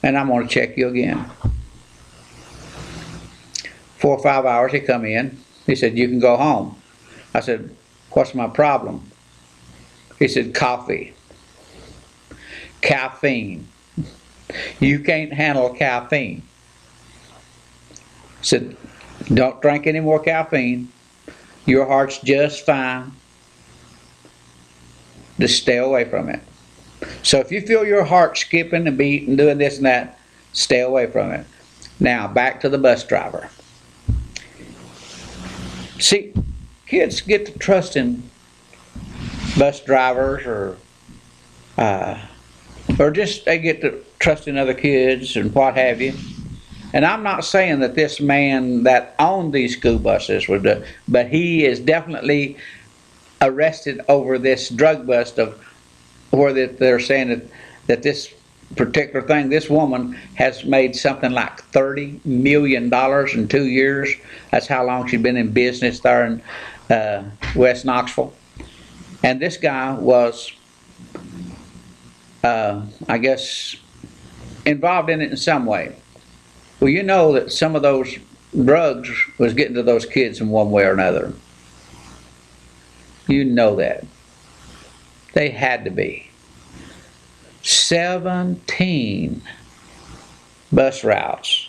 and I'm going to check you again. 4 or 5 hours, he come in. He said, you can go home. I said, what's my problem? He said, coffee. Caffeine. You can't handle caffeine. I said, don't drink any more caffeine. Your heart's just fine. Just stay away from it. So if you feel your heart skipping and beating, doing this and that, stay away from it. Now, back to the bus driver. See, kids get to trusting bus drivers or just they get to trusting other kids and what have you. And I'm not saying that this man that owned these school buses would do, but he is definitely arrested over this drug bust of where they're saying that this particular thing, this woman has made something like $30 million in 2 years. That's how long she's been in business there in West Knoxville. And this guy was, I guess, involved in it in some way. Well, you know that some of those drugs was getting to those kids in one way or another. You know that. They had to be. 17 bus routes.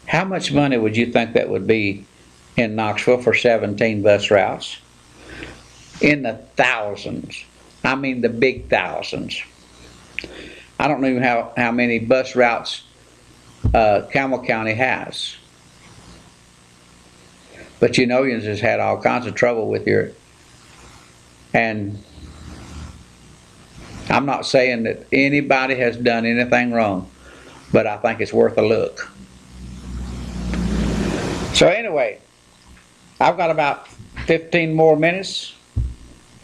How much money would you think that would be in Knoxville for 17 bus routes? In the thousands. I mean the big thousands. I don't know how many bus routes Campbell County has. But you know, Unions has had all kinds of trouble with your, and I'm not saying that anybody has done anything wrong, but I think it's worth a look. So anyway, I've got about 15 more minutes,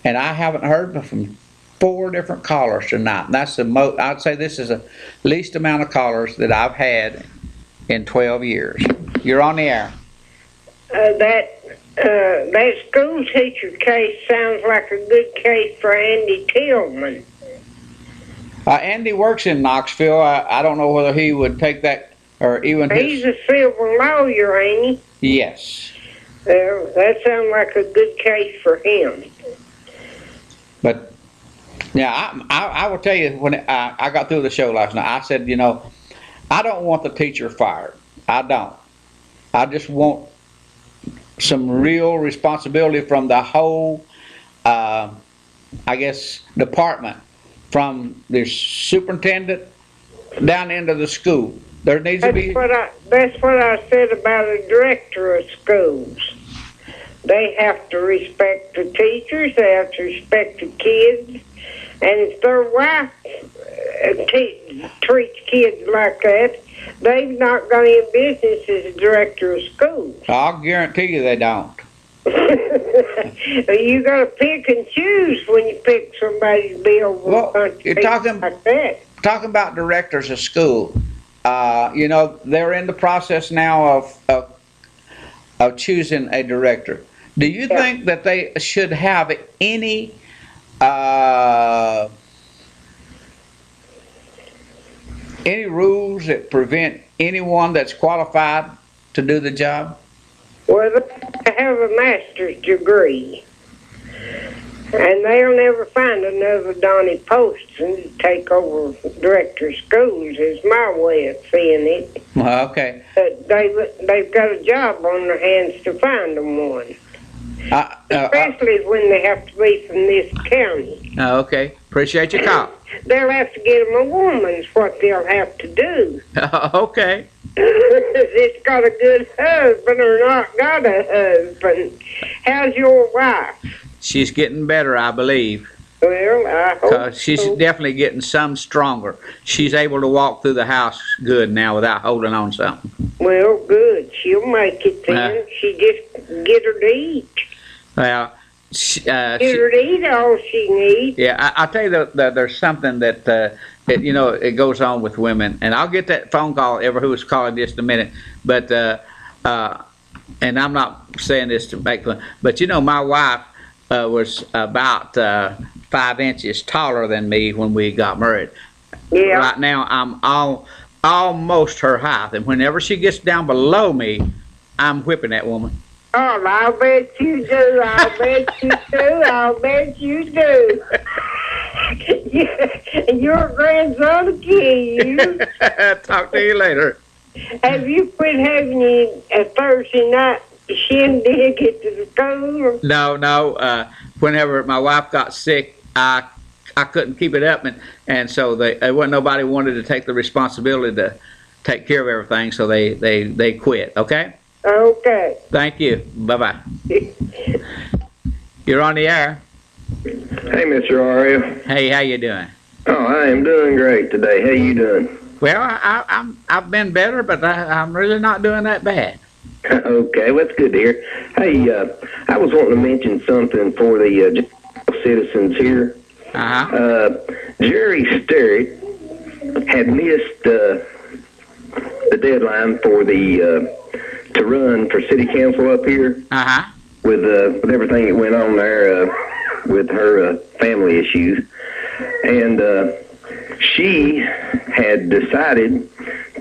and I haven't heard from 4 different callers tonight. And that's the most, I'd say this is the least amount of callers that I've had in 12 years. You're on the air. That school teacher case sounds like a good case for Andy Tillman. Andy works in Knoxville. I don't know whether he would take that, or even He's a civil lawyer, ain't he? Yes. That sounds like a good case for him. But yeah, I will tell you, when I got through the show last night, I said, you know, I don't want the teacher fired. I don't. I just want some real responsibility from the whole, I guess, department, from the superintendent down into the school. There needs to be. That's what I said about a director of schools. They have to respect the teachers. They have to respect the kids. And if their wife treats kids like that, they've not got any business as a director of schools. I'll guarantee you they don't. You got to pick and choose when you pick somebody to be over. Well, you're talking like that. Talking about directors of school. You know, they're in the process now of choosing a director. Do you think that they should have any rules that prevent anyone that's qualified to do the job? Well, they have a master's degree, and they'll never find another Donnie Poston to take over director of schools, is my way of seeing it. Well, okay. But they've got a job on their hands to find them one. Especially when they have to be from this county. Okay. Appreciate your call. They'll have to get them a woman's what they'll have to do. Okay. It's got a good husband or not got a husband. How's your wife? She's getting better, I believe. Well, I hope She's so. definitely getting some stronger. She's able to walk through the house good now without holding on something. Well, good. She'll make it then. She just get her to eat. Well, Get her to eat all she needs. yeah, I'll tell you that there's something that, you know, it goes on with women. And I'll get that phone call, who's calling just a minute. But, and I'm not saying this to make fun, but you know, my wife was about 5 inches taller than me when we got married. Yeah. Right now, I'm almost her height. And whenever she gets down below me, I'm whipping that woman. Oh, I'll bet you do. I'll bet you do. I'll bet you do. Your grandson will kill you. Talk to you later. Have you quit having a Thursday night shindig at the school? No. Whenever my wife got sick, I couldn't keep it up, and so there wasn't nobody wanted to take the responsibility to take care of everything, so they quit. Okay. Okay. Thank you. Bye-bye. You're on the air. Hey, Mr. Aria. Hey, how you doing? Oh, I am doing great today. How you doing? Well, I've been better, but I'm really not doing that bad. Okay, well, that's good to hear. Hey, I was wanting to mention something for the citizens here. Jerry Sterrett had missed the deadline for to run for city council up here. With everything that went on there with her family issues, and she had decided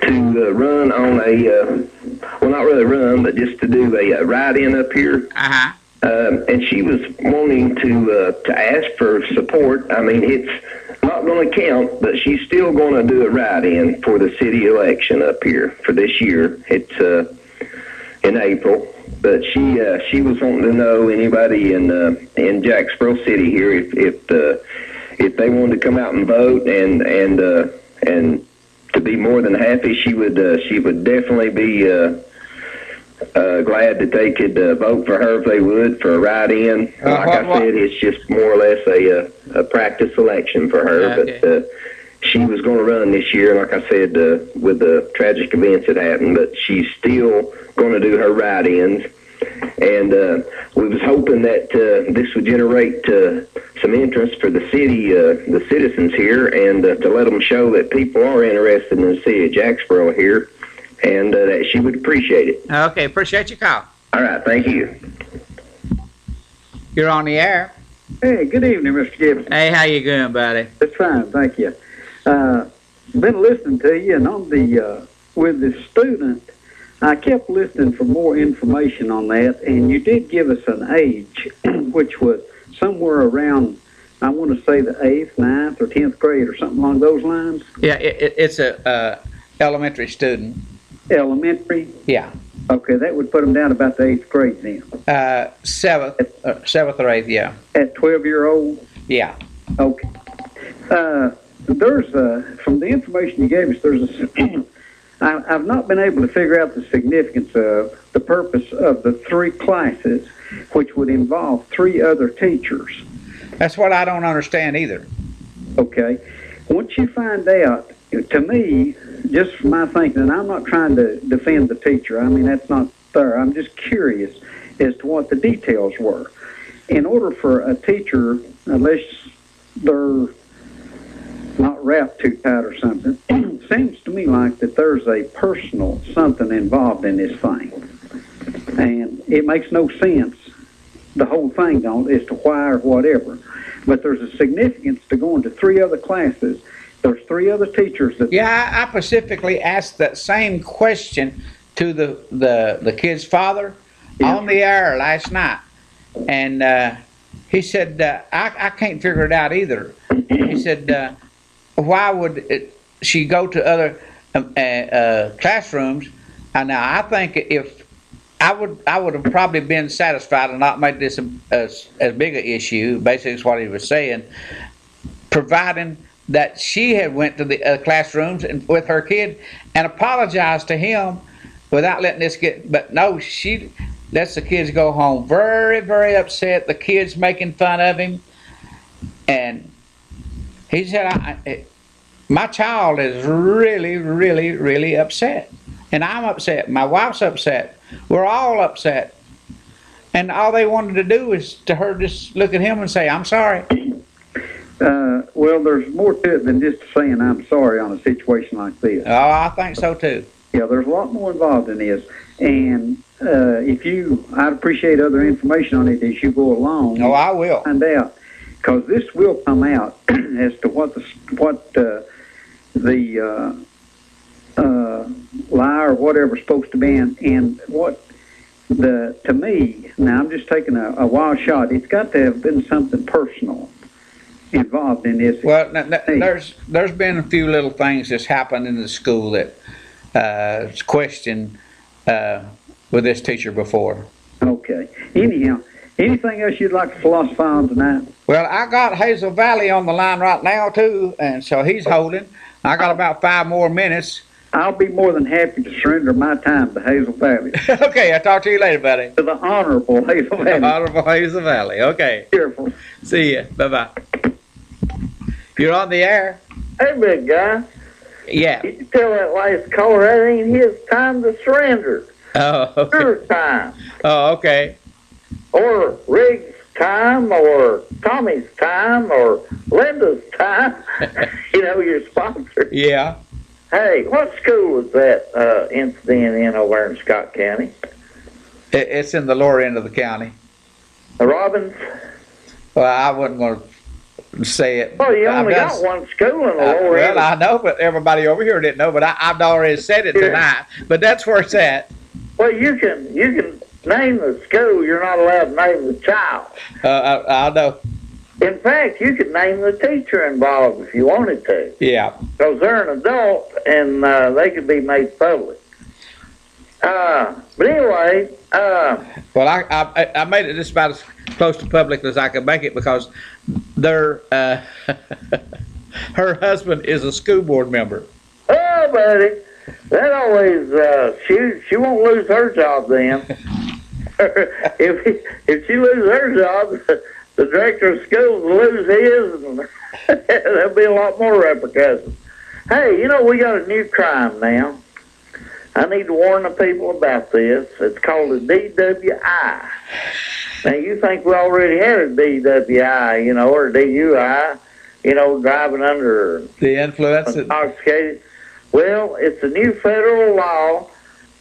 to run on well, not really run, but just to do a ride-in up here. And she was wanting to ask for support. I mean, it's not going to count, but she's still going to do a write-in for the city election up here for this year. It's in April, but she was wanting to know anybody in Jacksboro City here if they wanted to come out and vote, and to be more than happy, she would definitely be glad that they could vote for her if they would for a write-in. Like I said, it's just more or less a practice election for her, but she was going to run this year, like I said, with the tragic events that happened, but she's still going to do her write-ins. And we was hoping that this would generate some interest for the city, the citizens here, and to let them show that people are interested in the city of Jacksboro here, and that she would appreciate it. Okay, appreciate your call. All right, thank you. You're on the air. Hey, good evening, Mr. Gibbons. Hey, how you doing, buddy? That's fine, thank you. Been listening to you, and on the with the student, I kept listening for more information on that, and you did give us an age, which was somewhere around, I want to say the 8th, 9th, or 10th grade, or something along those lines. Yeah, it's a elementary student. Elementary? Yeah. Okay, that would put them down about the 8th grade then. 7th or 8th, yeah. At 12-year-old? Yeah. Okay. There's from the information you gave us, there's I've not been able to figure out the significance of the purpose of the 3 classes, which would involve 3 other teachers. That's what I don't understand either. Okay. Once you find out, to me, just from my thinking, and I'm not trying to defend the teacher, I mean, that's not fair. I'm just curious as to what the details were. In order for a teacher, unless they're not wrapped too tight or something, seems to me like that there's a personal something involved in this thing. And it makes no sense, the whole thing don't, as to why or whatever. But there's a significance to going to 3 other classes. There's 3 other teachers that... Yeah, I specifically asked that same question to the kid's father on the air last night. And he said, I can't figure it out either. He said, why would she go to other classrooms? And now I think if I would have probably been satisfied and not made this as big an issue. Basically, is what he was saying, providing that she had went to the classrooms and with her kid and apologized to him without letting this get. But no, she lets the kids go home very, very upset. The kids making fun of him, and he said, my child is really, really, really upset. And I'm upset. My wife's upset. We're all upset. And all they wanted to do is to her just look at him and say, I'm sorry. Well, there's more to it than just saying I'm sorry on a situation like this. Oh, I think so too. Yeah, there's a lot more involved in this. And I'd appreciate other information on it as you go along. Oh, I will. Find out. Because this will come out as to what the lie or whatever is supposed to be, and what to me, now I'm just taking a wild shot, it's got to have been something personal involved in this. Well, there's been a few little things that's happened in the school that is questioned with this teacher before. Okay. Anyhow, anything else you'd like to philosophize on tonight? Well, I got Hazel Valley on the line right now too, and so he's holding. I got about 5 more minutes. I'll be more than happy to surrender my time to Hazel Valley. Okay, I'll talk to you later, buddy. To the Honorable Hazel Valley. Honorable Hazel Valley, okay. Careful. See ya, bye-bye. You're on the air. Hey, big guy. Yeah. You tell that last caller that ain't his time to surrender. Oh, okay. Your time. Oh, okay. Or Riggs time or Tommy's time or Linda's time. You know, your sponsor. Yeah. Hey, what school was that incident in over there in Scott County? It's in the lower end of the county. Robbins? Well, I wasn't going to say it. Well, you only got one school in the lower end. Well, I know, but everybody over here didn't know, but I've already said it tonight. But that's where it's at. Well, you can name the school. You're not allowed to name the child. I know. In fact, you could name the teacher involved if you wanted to. Yeah. Because they're an adult and they could be made public. But anyway. Well, I made it just about as close to public as I could make it because her husband is a school board member. Oh, buddy. That always, she won't lose her job then. if she loses her job, the director of schools will lose his, and there'll be a lot more repercussions. Hey, you know, we got a new crime now. I need to warn the people about this. It's called a DWI. Now, you think we already had a DWI, you know, or DUI, you know, driving under the influence, intoxicated. Well, it's a new federal law,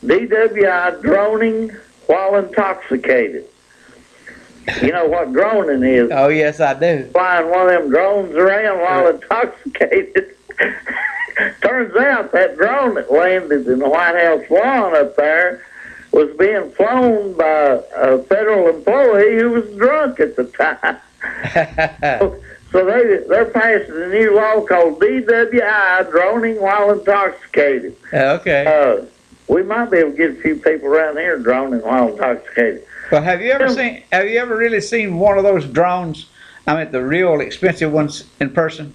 DWI, droning while intoxicated. You know what droning is? Oh, yes, I do. Flying one of them drones around while intoxicated. Turns out that drone that landed in the White House lawn up there was being flown by a federal employee who was drunk at the time. So they're passing a new law called DWI, droning while intoxicated. Okay. We might be able to get a few people around here droning while intoxicated. Well, have you ever really seen one of those drones? I mean, the real expensive ones in person?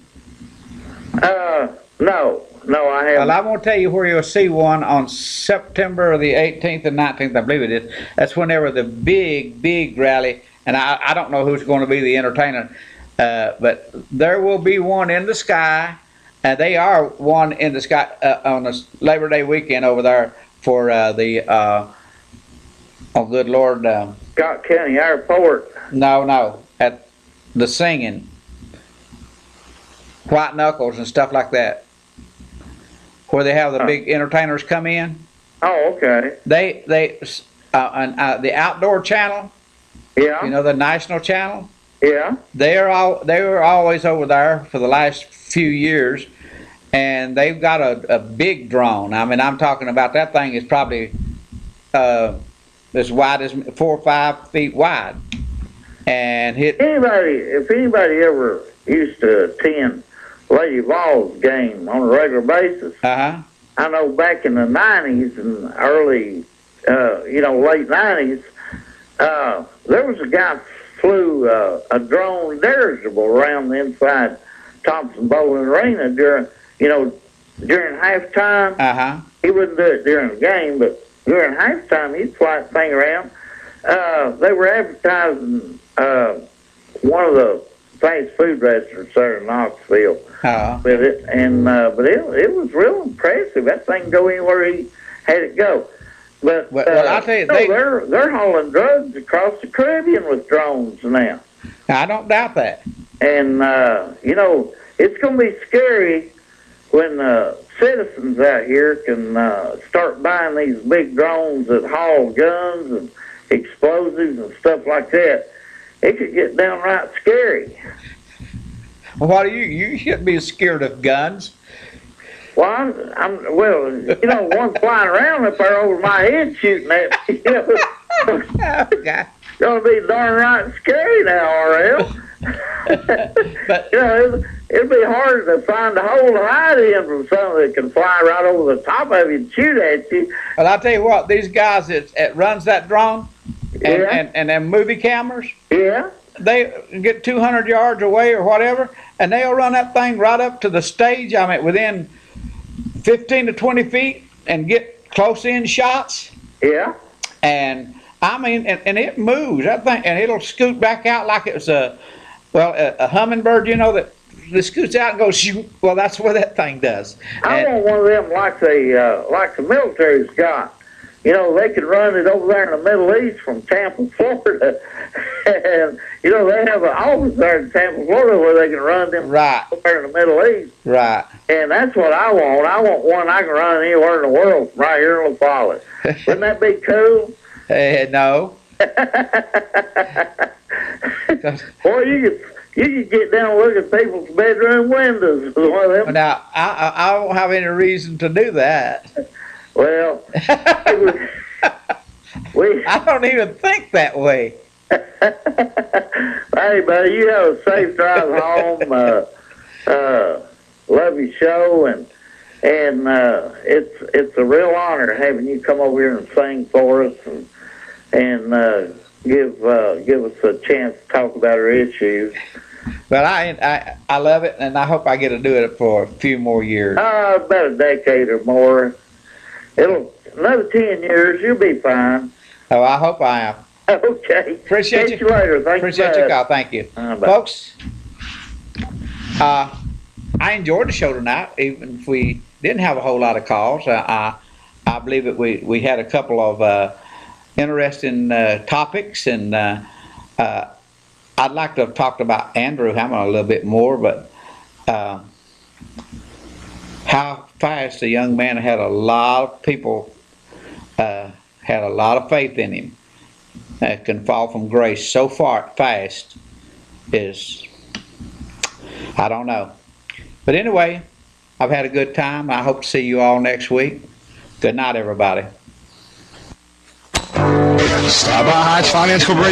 No, I haven't. Well, I won't tell you where you'll see one on September the 18th and 19th, I believe it is. That's whenever the big rally, and I don't know who's going to be the entertainer, but there will be one in the sky, and they are one in the sky on a Labor Day weekend over there for oh good Lord. Scott County Airport. No, at the singing, White Knuckles and stuff like that, where they have the big entertainers come in. Oh, okay. They the outdoor channel. Yeah. You know, the national channel. Yeah. They were always over there for the last few years, and they've got a big drone. I mean, I'm talking about that thing is probably as wide as 4 or 5 feet wide, and hit. If anybody ever used to attend Lady Vols game on a regular basis, I know back in the 90s and early, late 90s, there was a guy flew a drone dirigible around the inside Thompson Bowling Arena during halftime. He wouldn't do it during the game, but during halftime he'd fly that thing around. They were advertising one of the fast food restaurants there in Knoxville with it, and but it was real impressive. That thing could go anywhere he had it go. But I'll tell you, they're hauling drugs across the Caribbean with drones now. I don't doubt that. And it's going to be scary when citizens out here can start buying these big drones that haul guns and explosives and stuff like that. It could get downright scary. Well, you shouldn't be scared of guns. Well, one flying around up there over my head shooting at me. It's going to be darn right scary now, RL. But it'd be hard to find a hole to hide in from something that can fly right over the top of you and shoot at you. Well, I'll tell you what, these guys that runs that drone and them movie cameras, they get 200 yards away or whatever, and they'll run that thing right up to the stage, I mean, within 15 to 20 feet and get close in shots. Yeah. And I mean, and it moves, that thing, and it'll scoot back out like it's a hummingbird, that scoots out and goes shoot. Well, that's what that thing does. I want one of them like the military's got. you know, they can run it over there in the Middle East from Tampa, Florida. And, you know, they have an office there in Tampa, Florida where they can run them over there in the Middle East. Right. And that's what I want. I want one I can run anywhere in the world from right here in La Follette. Wouldn't that be cool? No. Boy, you could get down and look at people's bedroom windows with one of them. Now, I don't have any reason to do that. Well, I don't even think that way. Hey, buddy, you have a safe drive home. Love your show, and it's a real honor having you come over here and sing for us, and give us a chance to talk about our issues. But I love it, and I hope I get to do it for a few more years. About a decade or more. Another 10 years, you'll be fine. Oh, I hope I am. Okay. Appreciate Catch you later. Thank Appreciate you. your call. Thank you. Bye. Folks, I enjoyed the show tonight, even if we didn't have a whole lot of calls. I believe that we had a couple of interesting topics, and I'd like to have talked about Andrew Hammond a little bit more, but how fast the young man had a lot of people had a lot of faith in him. Can fall from grace so far fast is, I don't know. But anyway, I've had a good time. I hope to see you all next week. Good night, everybody. Stop by Heights Finance Corporation.